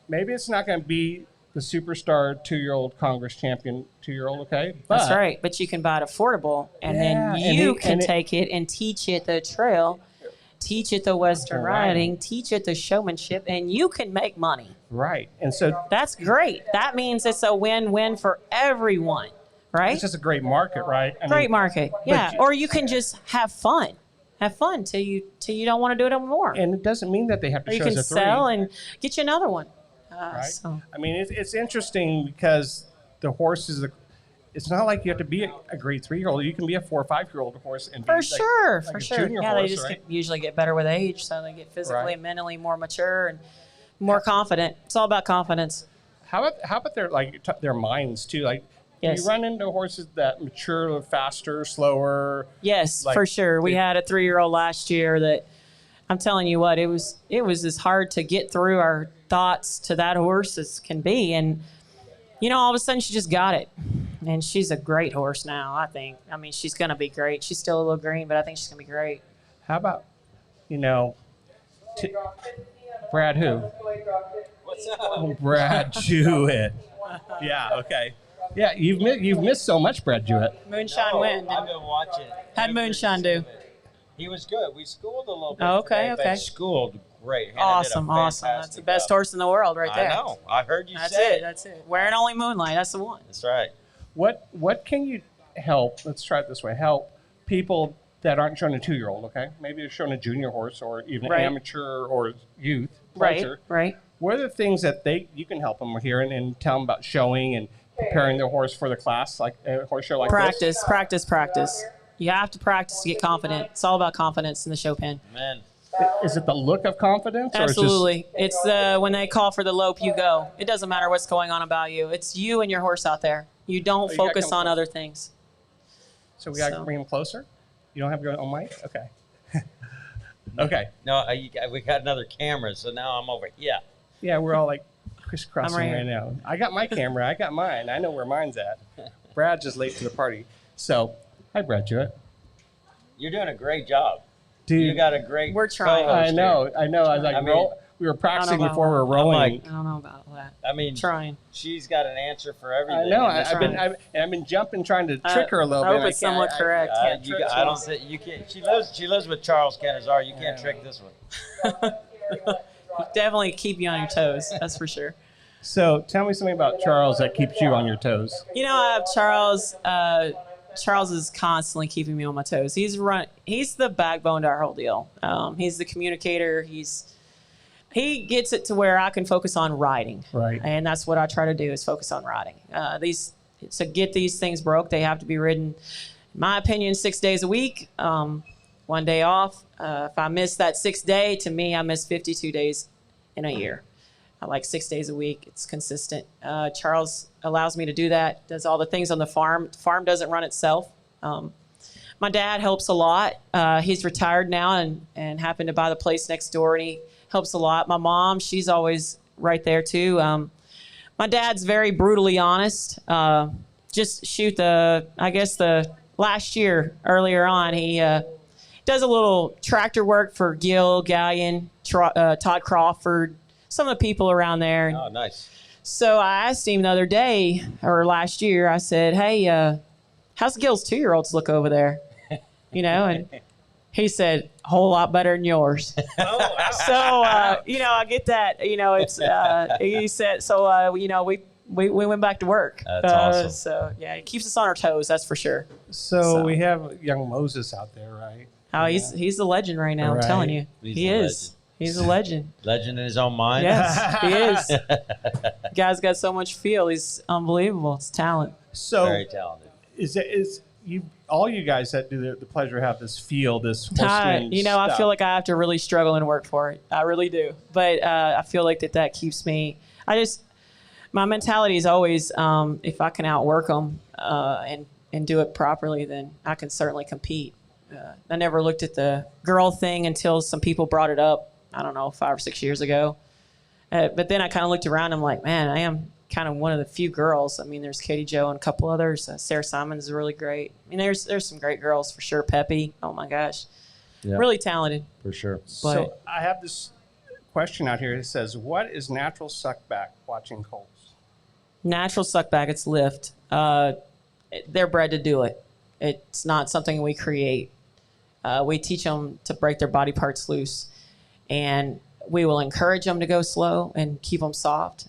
maybe it's not going to be the superstar 2-year-old Congress champion 2-year-old, okay? That's right. But you can buy it affordable, and then you can take it and teach it the trail, teach it the Western riding, teach it the showmanship, and you can make money. Right. And so that's great. That means it's a win-win for everyone, right? It's just a great market, right? Great market. Yeah. Or you can just have fun. Have fun till you don't want to do it anymore. And it doesn't mean that they have to show us a 3. You can sell and get you another one. Right. So. I mean, it's interesting because the horse is it's not like you have to be a great 3-year-old. You can be a 4 or 5-year-old horse and for be sure, like for a sure. junior Yeah, horse, they just usually get better with age, so they get physically and mentally more mature and more confident. It's all about confidence. How about their minds too? Like, do you run into horses that mature faster, slower? Yes, for sure. We had a 3-year-old last year that I'm telling you what, it was as hard to get through our thoughts to that horse as can be, and all of a sudden she just got it. And she's a great horse now, I think. I mean, she's going to be great. She's still a little green, but I think she's going to be great. How about, Brad who? What's up? Oh, Brad Jewett. Yeah, okay. Yeah, you've missed so much, Brad Jewett. Moonshine Wind. I've been watching. How'd Moonshine do? He was good. We schooled a little bit. Oh, okay, today, okay. But schooled great. Awesome. That's the best horse in the world right there. I know. I heard you say it. That's it. Wearing only Moonlight. That's the one. That's right. What can you help? Let's try it this way. Help people that aren't showing a 2-year-old. Okay, maybe they're showing a junior horse or even amateur or youth. Right. What are the things that you can help them here and tell them about showing and preparing their horse for the class, like a horse show like this? Practice. You have to practice to get confident. It's all about confidence in the show pen. Man. Is it the look of confidence? Absolutely. It's when they call for the lope, you go. It doesn't matter what's going on about you. It's you and your horse out there. You don't focus on other things. So we got to bring him closer? You don't have to go on mic? Okay. Okay. No, we got another camera, so now I'm over here. Yeah, we're all like crisscrossing right now. I got my camera. I got mine. I know where mine's at. Brad's just late to the party. So, hi, Brad Jewett. You're doing a great job. Dude, you got a great We're trying. I know. I was like, we were practicing before we were rolling. I don't know about that. I mean, trying. She's got an answer for everything. I know. I've been jumping, trying to trick her a little bit. I hope it's somewhat correct. I don't think you can't. She lives with Charles Cannizzaro. You can't trick this one. Definitely keep you on your toes. That's for sure. So tell me something about Charles that keeps you on your toes. I have Charles. Charles is constantly keeping me on my toes. He's the backbone to our whole deal. He's the communicator. He gets it to where I can focus on riding. Right. And that's what I try to do is focus on riding. To get these things broke, they have to be ridden, in my opinion, 6 days a week. 1 day off. If I miss that 6th day, to me, I miss 52 days in a year. I like 6 days a week. It's consistent. Charles allows me to do that, does all the things on the farm. The farm doesn't run itself. My dad helps a lot. He's retired now and happened to buy the place next door, and he helps a lot. My mom, she's always right there too. My dad's very brutally honest. Just shoot the last year, earlier on, he does a little tractor work for Gil, Gallion, Todd Crawford, some of the people around there. Oh, nice. So I asked him the other day, or last year, I said, hey, how's Gil's 2-year-olds look over there? And he said, a whole lot better than yours. Oh, wow. So, I get that. It's he said, so, we went back to work. That's awesome. So, yeah, it keeps us on our toes, that's for sure. So we have young Moses out there, right? Oh, he's a legend right now, I'm telling you. He is. He's a legend. Legend in his own mind? Yes, he is. Guy's got so much feel. He's unbelievable. It's talent. So very talented. Is all you guys that do the pleasure have this horseman I feel like I have to really struggle and work for it. I really do. But I feel like that keeps me. My mentality is always, if I can outwork them and do it properly, then I can certainly compete. I never looked at the girl thing until some people brought it up, I don't know, 5 or 6 years ago. But then I kind of looked around, I'm like, man, I am kind of one of the few girls. I mean, there's Katie Jo and a couple others. Sarah Simons is really great. I mean, there's some great girls for sure. Peppy, oh my gosh. Yeah. Really talented. For sure. So I have this question out here. It says, what is natural suckback watching colts? Natural suck back, it's lift. They're bred to do it. It's not something we create. We teach them to break their body parts loose, and we will encourage them to go slow and keep them soft.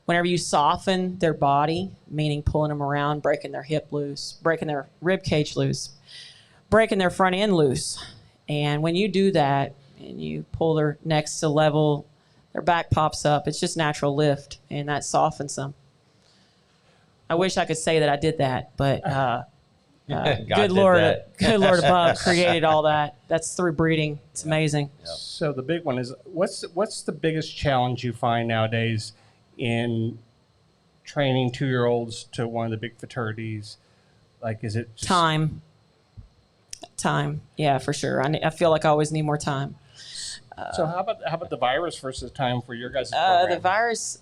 Whenever you soften their body, meaning pulling them around, breaking their hip loose, breaking their rib cage loose, breaking their front end loose, and when you do that and you pull their necks to level, their back pops up. It's just natural lift, and that softens them. I wish I could say that I did that, but good Lord above created all that. That's through breeding. It's amazing. So the big one is, what's the biggest challenge you find nowadays in training 2-year-olds to one of the big fraternities? Like, is it just... Time. Yeah, for sure. I feel like I always need more time. So how about the virus versus time for your guys' program? The virus,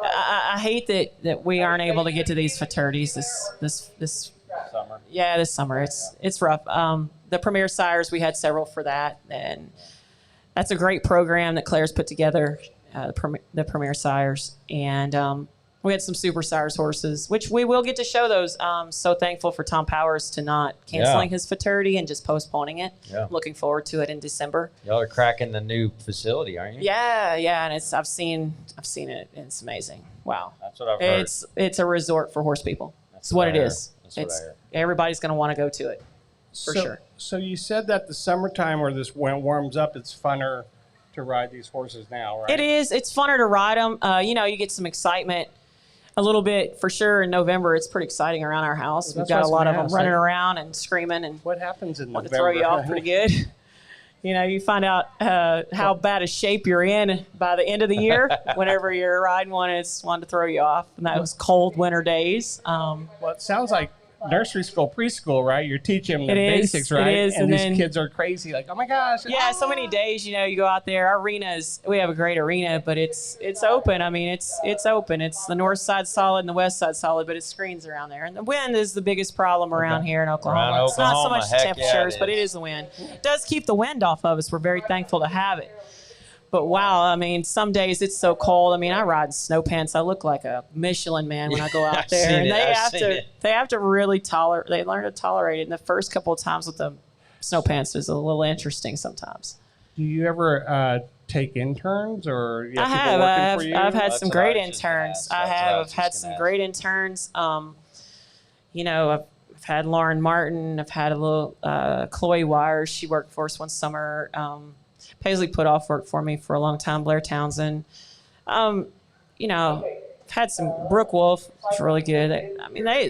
I hate that we aren't able to get to these fraternities this Summer. Yeah, this summer. It's rough. The Premier Sires, we had several for that, and that's a great program that Claire's put together, the Premier Sires, and we had some Super Sires horses, which we will get to show those. So thankful for Tom Powers to not canceling his fraternity and just postponing it. Yeah. Looking forward to it in December. Y'all are cracking the new facility, aren't you? Yeah, and I've seen it. It's amazing. Wow. That's what I've heard. It's a resort for horse people. That's what it is. That's what I heard. Everybody's going to want to go to it, for sure. So you said that the summertime, or this when it warms up, it's funner to ride these horses now, right? It is. It's funner to ride them. You get some excitement a little bit, for sure. In November, it's pretty exciting around our house. We've got a lot of them running around and screaming and what happens in want November? to throw you off pretty good. You find out how bad a shape you're in by the end of the year. Whenever you're riding one, it's one to throw you off. And that was cold winter days. Well, it sounds like nursery school, preschool, right? You're teaching them the basics, right? It is. And these kids are crazy, like, oh my gosh. Yeah, so many days, you go out there. Our we have a great arena, but it's open. I mean, it's open. It's the north side solid and the west side solid, but it's screens around there. And the wind is the biggest problem around here in Oklahoma. It's not so much the temperatures, but it is the wind. It does keep the wind off of us. We're very thankful to have it. But wow, I mean, some days it's so cold. I mean, I ride in snow pants. I look like a Michelin man when I go out there. And they have to really tolerate. They learn to tolerate it. And the first couple of times with the snow pants is a little interesting sometimes. Do you ever take interns, or you have people working for you? I've had some great interns. I've had some great interns. I've had Lauren Martin. I've had a little Chloe Wires. She worked for us one summer. Paisley Putoff worked for me for a long time. Blair Townsend. I've had some Brooke Wolf. It's really good.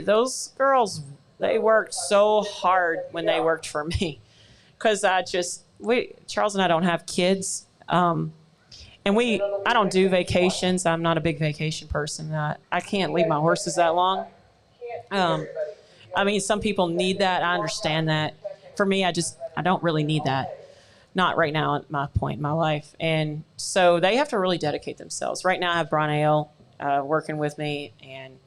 Those girls, they worked so hard when they worked for me, because Charles and I don't have kids, and I don't do vacations. I'm not a big vacation person. I can't leave my horses that long. Some people need that. I understand that. For me, I don't really need that. Not right now at my point in my life. And so they have to really dedicate themselves. Right now I have Brian Ale working with me, and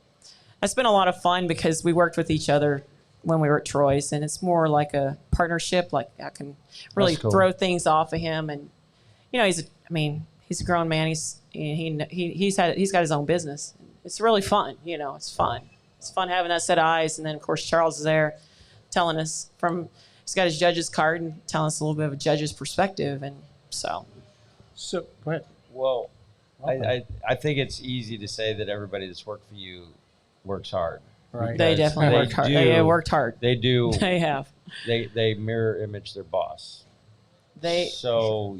it's been a lot of fun because we worked with each other when we were at Troy's, and it's more like a partnership. Like, I can really throw things off of him, and he's a grown man. He's got his own business. It's really fun. It's fun. It's fun having that set of eyes. And then of course Charles is there telling us he's got his judge's card and telling us a little bit of a judge's perspective, and so go ahead. Well, I think it's easy to say that everybody that's worked for you works hard. Right. They definitely worked hard. They worked hard. They do. They have. They mirror image their boss. I I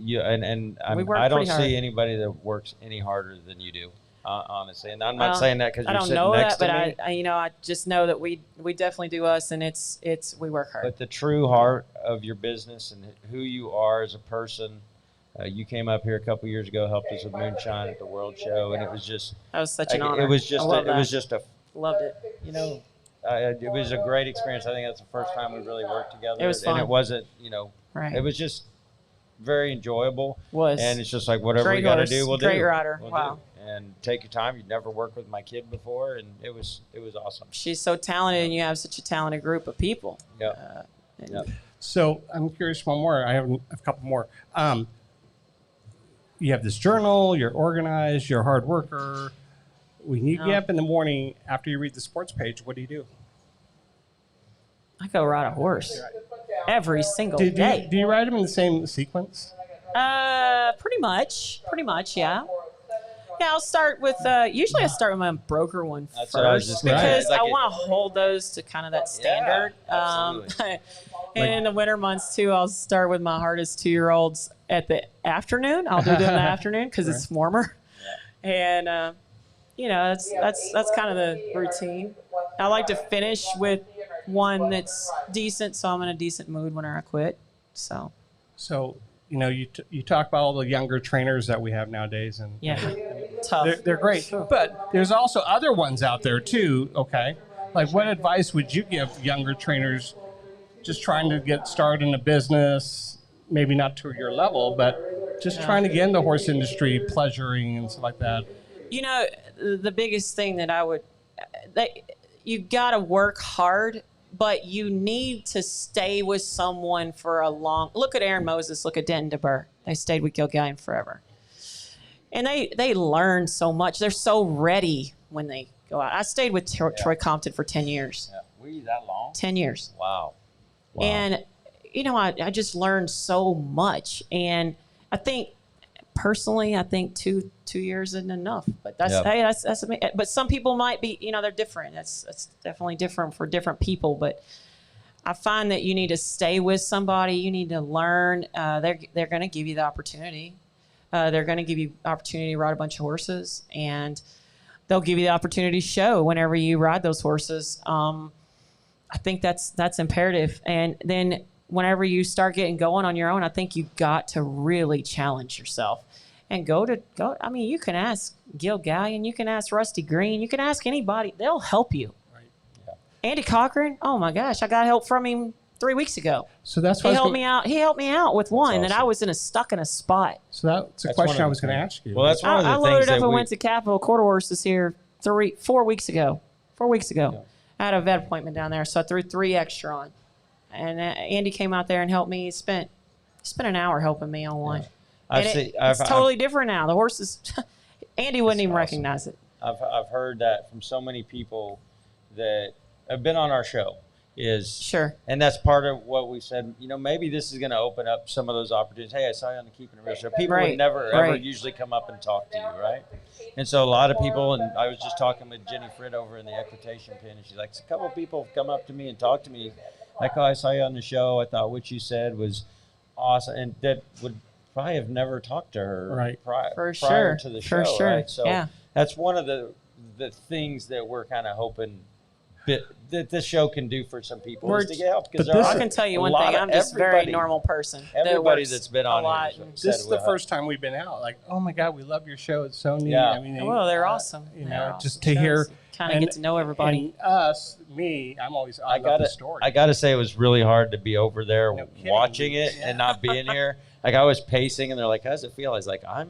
don't see anybody that works any harder than you do. Honestly, and I'm not saying that because you're sitting next to me. I just know that we definitely do us, and we work hard. But the true heart of your business and who you are as a person, you came up here a couple years ago, helped us with moonshine at the World Show, and it was just that was such an honor. It was just loved it. It was a great experience. I think that's the first time we really worked together. It was fun. And it wasn't, right. It was just very enjoyable. And it's just like whatever we got to do, we'll do. Great rider. Wow. And take your time. You'd never worked with my kid before, and it was awesome. She's so talented, and you have such a talented group of people. Yep. So I'm curious, one more. I have a couple more. you have this journal, you're organized, you're a hard worker. When you get up in the morning after you read the sports page, what do? I go ride a horse every single day. Do you ride them in the same sequence? Pretty much, yeah. Yeah, I'll start with, usually I start with my broker one first because I want to hold those to kind of that standard. And in the winter months too, I'll start with my hardest 2-year-olds at the afternoon. I'll do them in the afternoon because it's warmer. And, that's kind of the routine. I like to finish with one that's decent, so I'm in a decent mood when I quit. So you talk about all the younger trainers that we have nowadays, and tough. They're great, but there's also other ones out there too. Okay, like what advice would you give younger trainers just trying to get started in a business? Maybe not to your level, but just trying to get in the horse industry, pleasuring and stuff like that. The biggest thing that you got to work hard, but you need to stay with someone for a long. Look at Aaron Moses. Look at Denton DeBurr. They stayed with Gilgallion forever, and they learn so much. They're so ready when they go out. I stayed with Troy Compton for 10 years. Yeah. Were you that long? 10 years. Wow. And I just learned so much, and I think personally, two years isn't enough. But that's but some people might be, they're different. That's definitely different for different people. But I find that you need to stay with somebody. You need to learn. They're going to give you the opportunity. They're going to give you opportunity to ride a bunch of horses, and they'll give you the opportunity to show whenever you ride those horses. I think that's imperative. And then whenever you start getting going on your own, I think you've got to really challenge yourself and go. I mean, you can ask Gilgallion, you can ask Rusty Green, you can ask anybody. They'll help you. Right. Yeah. Andy Cochran, oh my gosh, I got help from him 3 weeks ago. So that's why he helped me out. He helped me out with one, and I was stuck in a spot. So that's a question I was going to ask you. Well, that's one of the I things loaded up that and went to Capitol Quarter Horses here 4 weeks ago. 4 weeks ago. Yeah. I had a vet appointment down there, so I threw 3 extra on. And Andy came out there and helped me. He spent an hour helping me on one. Yeah. It's totally different now. The horses, Andy wouldn't even recognize it. I've heard that from so many people that have been on our show. And that's part of what we said. Maybe this is going to open up some of those opportunities. Hey, I saw you on the Keeping It Real show. People would never ever usually come up and talk to you, right? And so a lot of people, and I was just talking with Jenny Fridd over in the equitation pen, and she's like, a couple of people have come up to me and talked to me. Like, oh, I saw you on the show. I thought what you said was awesome. And that would probably have never talked to her prior to the show. Right? So that's one of the things that we're kind of hoping that this show can do for some people is to get help. Because I can tell you one thing. I'm just a very normal person. Everybody that's been on here. This is the first time we've been out. Like, oh my God, we love your show. It's so neat. Yeah. I mean, they're awesome. Just to hear. Kind of get to know everybody. And I'm always, I love the story. I got to say, it was really hard to be over there watching it and not being here. Like, I was pacing, and they're like, how does it feel? I was like, I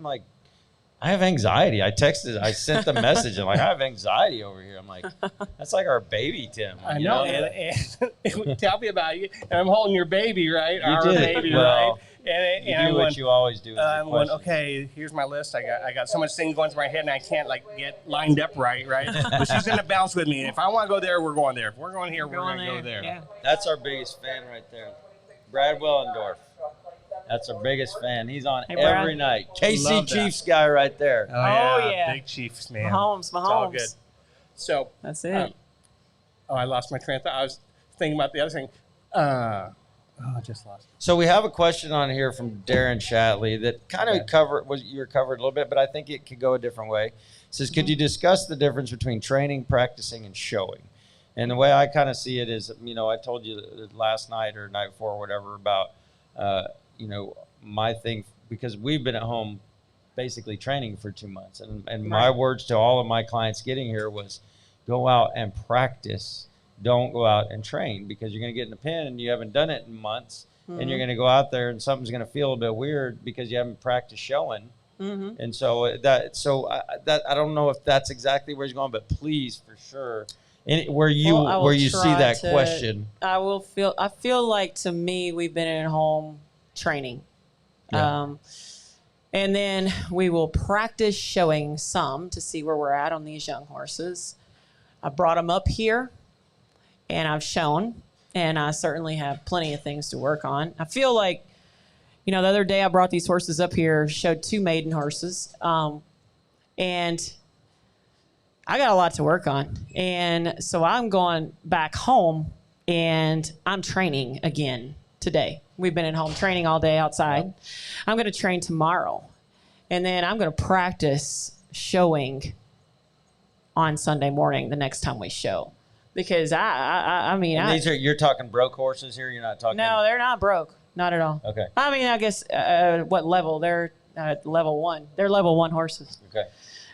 have anxiety. I sent the message. I'm like, I have anxiety over here. I'm like, that's like our baby, Tim. I know. And tell me about you. And I'm holding your baby, right? Our baby, right? And you do what you always do. I'm going, okay, here's my list. I got so much things going through my head, and I can't get lined up right? But she's in the bounce with me. And if I want to go there, we're going there. If we're going here, we're going to go there. Yeah. That's our biggest fan right there. Brad Wellendorf. That's our biggest fan. He's on every night. KC Chiefs guy right there. Oh, yeah. Big Chiefs, man. Mahomes. It's all good. So that's it. I lost my train of thought. I was thinking about the other thing. I just lost it. So we have a question on here from Darren Shatley that kind of you were covered a little bit, but I think it could go a different way. It says, could you discuss the difference between training, practicing, and showing? And the way I kind of see it is, I told you last night or night before or whatever about, my thing, because we've been at home basically training for 2 months. And my words to all of my clients getting here was, go out and practice. Don't go out and train, because you're going to get in the pen and you haven't done it in months. Mm-hmm. And you're going to go out there and something's going to feel a bit weird because you haven't practiced showing. Mm-hmm. And so I don't know if that's exactly where he's going, but please, for sure, where you see that question. I feel like, to me, we've been at home training. Yeah. And then we will practice showing some to see where we're at on these young horses. I brought them up here, and I've shown, and I certainly have plenty of things to work on. I feel like, the other day I brought these horses up here, showed 2 maiden horses, and I got a lot to work on. And so I'm going back home, and I'm training again today. We've been at home training all day outside. I'm going to train tomorrow, and then I'm going to practice showing on Sunday morning the next time we show. Because you're talking broke horses here. You're not talking. No, they're not broke. Not at all. Okay. I mean, I guess what level? They're level 1. They're level 1 horses. Okay.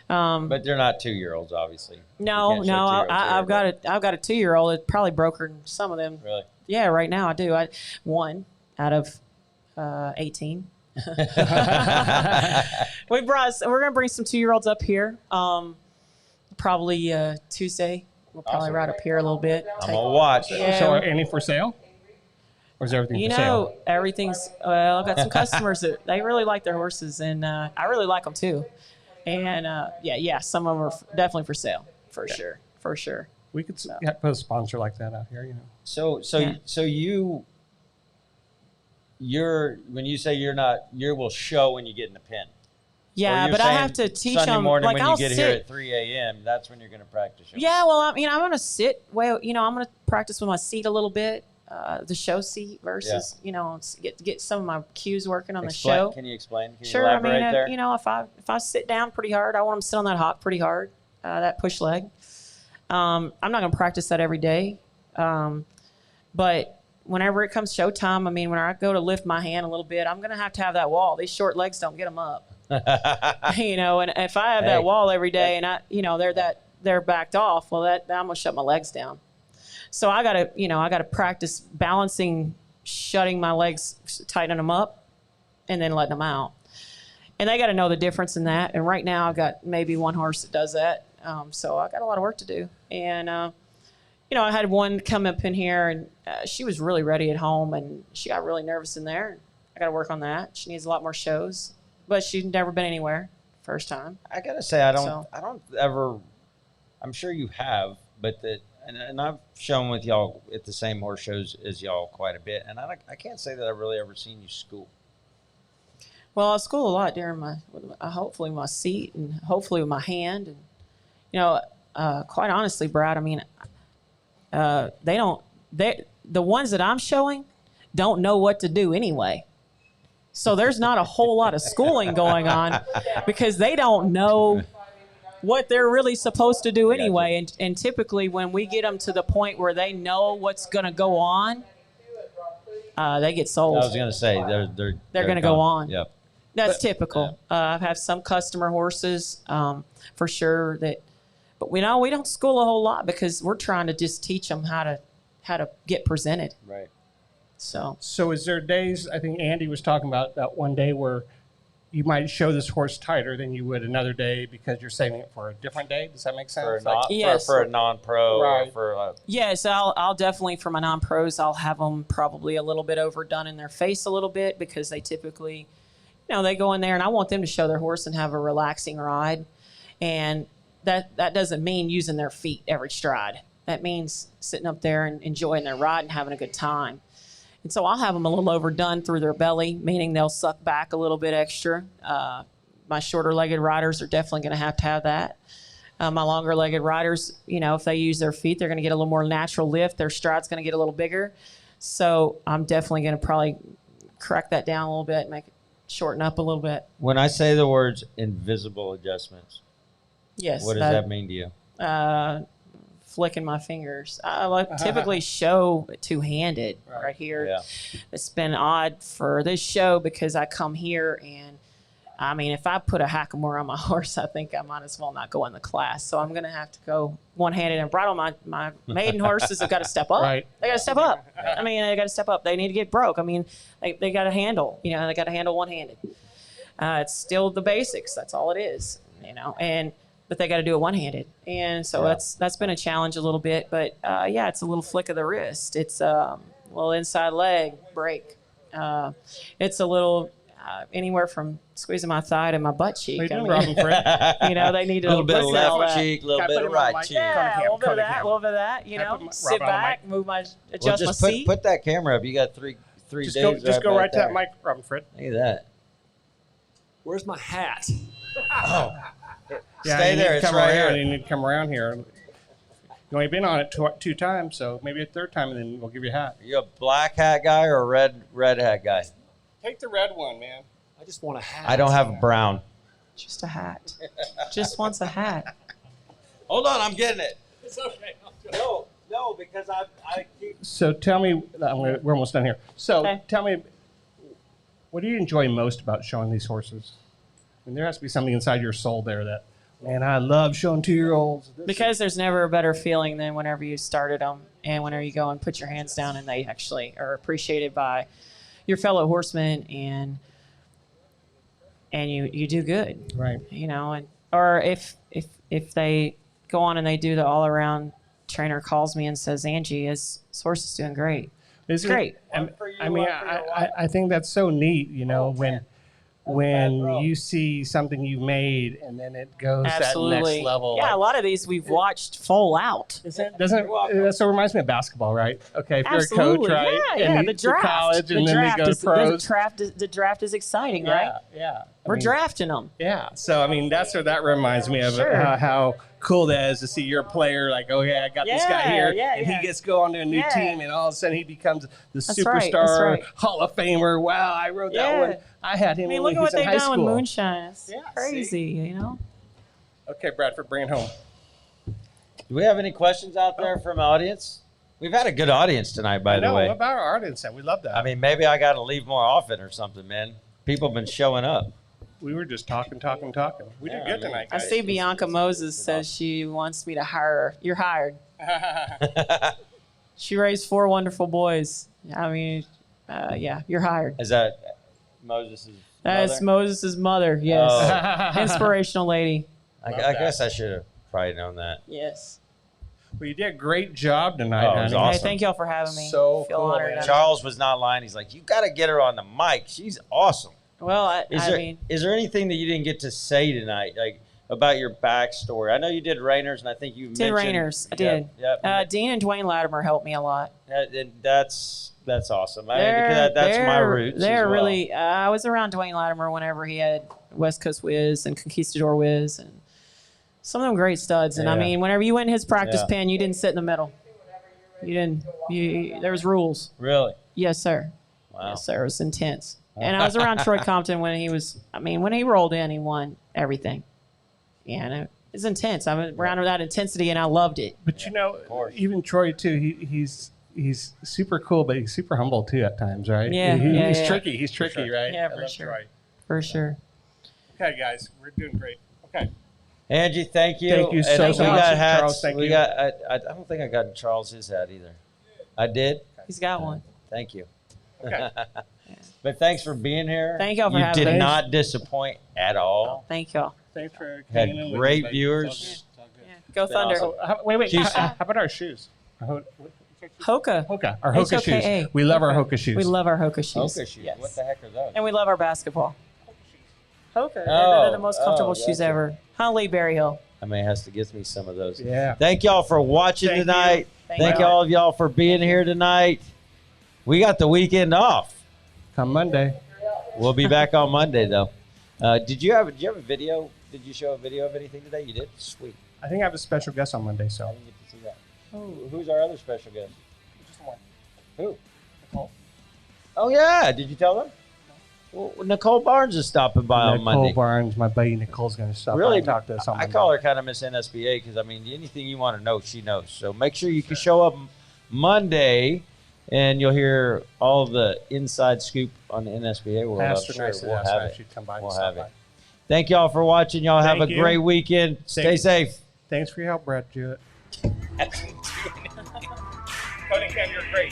But they're not 2-year-olds, obviously. No. I've got a 2-year-old. It probably brokered some of them. Really? Yeah, right now I do. One out of 18. We're gonna bring some 2-year-olds up here. Probably Tuesday. We'll probably ride up here a little bit. I'm gonna watch. Yeah. So are any for sale? Or is everything for sale? Everything's, I've got some customers that they really like their horses, and I really like them too. And some of them are definitely for sale, for sure. We could put a sponsor like that out here, So you're when you say you will show when you get in the pen. Yeah, but I have to teach them. Sunday morning when I'll you get here at 3 a.m., that's when you're going to practice. Yeah, well, I'm going to sit. I'm going to practice with my seat a little bit, the show seat versus, get some of my cues working on the show. Can you explain? Can sure. You elaborate there? If I sit down pretty hard, I want them to sit on that hop pretty hard, that push leg. I'm not going to practice that every day, but whenever it comes showtime, when I go to lift my hand a little bit, I'm going to have that wall. These short legs don't get them up. And if I have that wall every day and they're backed off, well, I'm gonna shut my legs down. So I gotta practice balancing, shutting my legs, tightening them up, and then letting them out. And they got to know the difference in that. And right now I've got maybe 1 horse that does that. So I got a lot of work to do. And I had one come up in here, and she was really ready at home, and she got really nervous in there. I got to work on that. She needs a lot more shows. But she's never been anywhere. First time. I gotta say, I don't ever. I'm sure you have, but and I've shown with y'all at the same horse shows as y'all quite a bit, and I can't say that I've really ever seen you school. Well, I school a lot during hopefully my seat and hopefully with my hand, and quite honestly, Brad, the ones that I'm showing don't know what to do anyway. So there's not a whole lot of schooling going on because they don't know what they're really supposed to do anyway. And typically when we get them to the point where they know what's going to go on, they get sold. I was going to say, they're going to go on. Yep. That's typical. I've had some customer horses for sure but we don't school a whole lot because we're trying to just teach them how to get presented. Right. So is there days, I think Andy was talking about that one day where you might show this horse tighter than you would another day because you're saving it for a different day? Does that make sense? For a non-pro. Right. Or for Yes, I'll definitely, for my non-pros, I'll have them probably a little bit overdone in their face a little bit because they typically, they go in there and I want them to show their horse and have a relaxing ride. And that doesn't mean using their feet every stride. That means sitting up there and enjoying their ride and having a good time. And so I'll have them a little overdone through their belly, meaning they'll suck back a little bit extra. My shorter-legged riders are definitely going to have that. My longer-legged riders, if they use their feet, they're going to get a little more natural lift. Their stride's going to get a little bigger. So I'm definitely going to probably crack that down a little bit, make it shorten up a little bit. When I say the words invisible adjustments, yes, what does that mean to you? Flicking my fingers. I typically show two-handed right here. Yeah. It's been odd for this show because I come here and if I put a hackamore on my horse, I think I might as well not go in the class. So I'm going to have to go one-handed and bridle. My maiden horses have got to step up. Right. They got to step up. They got to step up. They need to get broke. They got to handle. They got to handle one-handed. It's still the basics. That's all it is. But they got to do it one-handed. And so that's been a challenge a little bit. But, it's a little flick of the wrist. It's a little inside leg break. It's a little, anywhere from squeezing my thigh to my butt cheek. What are you I doing, mean, Robin Fred? you know, they need A little bit of listen to all left that. cheek, a little Can I bit put of him on right mic? cheek. Yeah, a little bit of Cody that, Cam. a little bit of that. You Can I know, put my- sit Robin on the back, mic? move my, Well, adjust my just seat. put that camera up. You got three Just days. go right to there. that mic, Robin Fred. Look at that. Where's my hat? Yeah, Stay you need there. to It's come right around. here. You need to come around here. You only been on it two times, so maybe a third time, and then we'll give you a hat. Are you a black hat guy or a red hat guy? Take the red one, man. I just want a hat. I don't have a brown. Just a hat. Just wants a hat. Hold on, I'm getting it. It's okay. No, because I keep. So tell me, we're almost done here. So Okay. tell me, what do you enjoy most about showing these horses? I mean, there has to be something inside your soul there that, man, I love showing 2-year-olds. Because there's never a better feeling than whenever you started them and whenever you go and put your hands down and they actually are appreciated by your fellow horsemen and you do good. Right. You know, and or if they go on and they do the all around trainer calls me and says, Angie, his horse is doing great. It's great. I mean, I think that's so neat, you know, when you see something you've made and then it goes Absolutely. that next level. Yeah, a lot of these we've watched fall out. That so reminds me of basketball, right? Okay, if Absolutely. you're a coach, right? Yeah, and yeah. you The do draft. college, and the then draft they go is, to pros. The draft is exciting, Yeah, right? yeah. We're drafting them. Yeah. So I mean, that's what that reminds me of. Sure. How cool that is to see your player like, oh yeah, I got this guy Yeah, here, yeah, and yeah. he gets to go on to a new Yeah. team, and all of a sudden he becomes the That's superstar, right, that's right. Hall of Famer. Wow, I wrote that Yeah. one. I had him I mean, when look he at was what in they've high done school. with Moonshine. It's Yeah, crazy, you know? Okay, Bradford, bring it home. Do we have any questions out there from the audience? We've had a good audience tonight, by the No, way. what about our audience? We love that. I mean, maybe I got to leave more often or something, man. People have been showing up. we were just talking. We did good tonight, I guys. see Bianca Moses says she wants me to hire her. You're hired. She raised 4 wonderful boys. I mean, yeah, you're hired. Is that Moses' That's mother? Moses' mother, yes. Oh. Inspirational lady. I that. guess I should have probably known that. Yes. Well, you did a great job tonight, Oh, it was honey. awesome. Hey, thank y'all for having me. So Feel cool, honored. man. Charles was not lying. He's like, you got to get her on the mic. She's awesome. Well, I Is mean, there anything that you didn't get to say tonight, like about your backstory? I know you did Rainers, and I think you did mentioned Rainers. I did. Yep. Dean and Dwayne Latimer helped me a lot. And that's awesome. I mean, because that's my roots. They're as well. really. I was around Dwayne Latimer whenever he had West Coast Whiz and Conquistador Whiz, and some of them great studs. And I Yeah. mean, whenever you went in his practice Yeah. pen, you didn't sit in the middle. You didn't. There was rules. Really. Yes, sir. Wow. Yes, sir. It was intense. And I was around Troy Compton when he was. I mean, when he rolled in, he won everything. Yeah, and it was intense. I was around that intensity, and I loved it. But you know, course. even Troy too. He's super cool, but he's super humble too at times, right? Yeah, He's yeah. tricky. He's tricky, right? Yeah, I for love sure. Troy. For sure. Okay, guys, we're doing great. Okay. Angie, thank you. Thank you And so we much. got hats. Charles, thank we you. got. I don't think I got Charles his hat either. I did. He's got one. Thank you. Okay. But thanks for being here. Thank y'all for you having did me. not disappoint at all. Thank y'all. Thanks for Had hanging in with great us, buddy. viewers. It's all good. Go Been Thunder. awesome. Oh, wait. Shoes. How about our shoes? Hoka. Hoka. Our Hoka H-O-K-A. shoes. We love our Hoka shoes. We love our Hoka shoes. Hoka shoes. Yes. What the heck are those? And we love our basketball. Hoka. They're Oh, the most comfortable oh, shoes gotcha. ever. Hunley Berry Hill. I may have to get me some of those. Yeah. Thank y'all for watching Thank you. tonight. Thank you. all of y'all for being here tonight. We got the weekend off. Come Monday. We'll be back on Monday though. Did you have a video? Did you show a video of anything today? You did? Sweet. I think I have a special guest on Monday, I so. didn't get to see that. Who's our other special guest? Just one. Who? Nicole. Oh yeah. Did you tell them? Well, Nicole Barnes is stopping by on Nicole Monday. Barnes, my buddy Nicole's going to stop by Really? and talk to us on I Monday. call her kind of Miss NSBA because, I mean, anything you want to know, she knows. So make sure you can show up Monday, and you'll hear all the inside scoop on the NSBA world. Asked I'm her sure nicely we'll last have night it. if she'd come by and We'll stop have by. it. Thank y'all for watching. Y'all have Thank a you. great weekend. Stay safe. Thanks for your help, Brad Jewett. Cody Cam, you're great.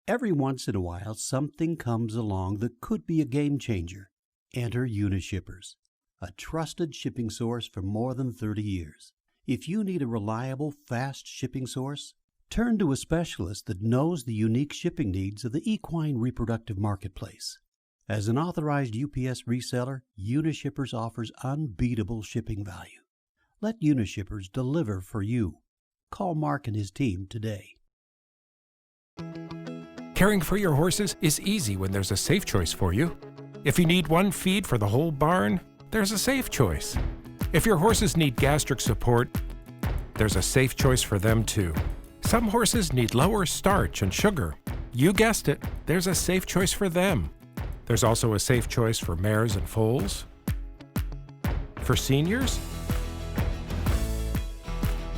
Every once in a while, something comes along that could be a game changer. Enter Unishippers, a trusted shipping source for more than 30 years. If you need a reliable, fast shipping source, turn to a specialist that knows the unique shipping needs of the equine reproductive marketplace. As an authorized UPS reseller, Unishippers offers unbeatable shipping value. Let Unishippers deliver for you. Call Mark and his team today. Caring for your horses is easy when there's a safe choice for you. If you need one feed for the whole barn, there's a safe choice. If your horses need gastric support, there's a safe choice for them too. Some horses need lower starch and sugar. You guessed it, there's a safe choice for them. There's also a safe choice for mares and foals, for seniors,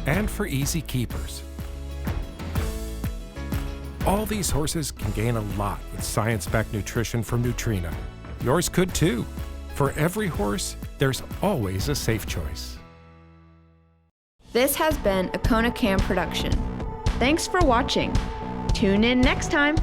and for easy keepers. All these horses can gain a lot with science-backed nutrition from Nutrina. Yours could too. For every horse, there's always a safe choice. This has been a Kona Cam production. Thanks for watching. Tune in next time.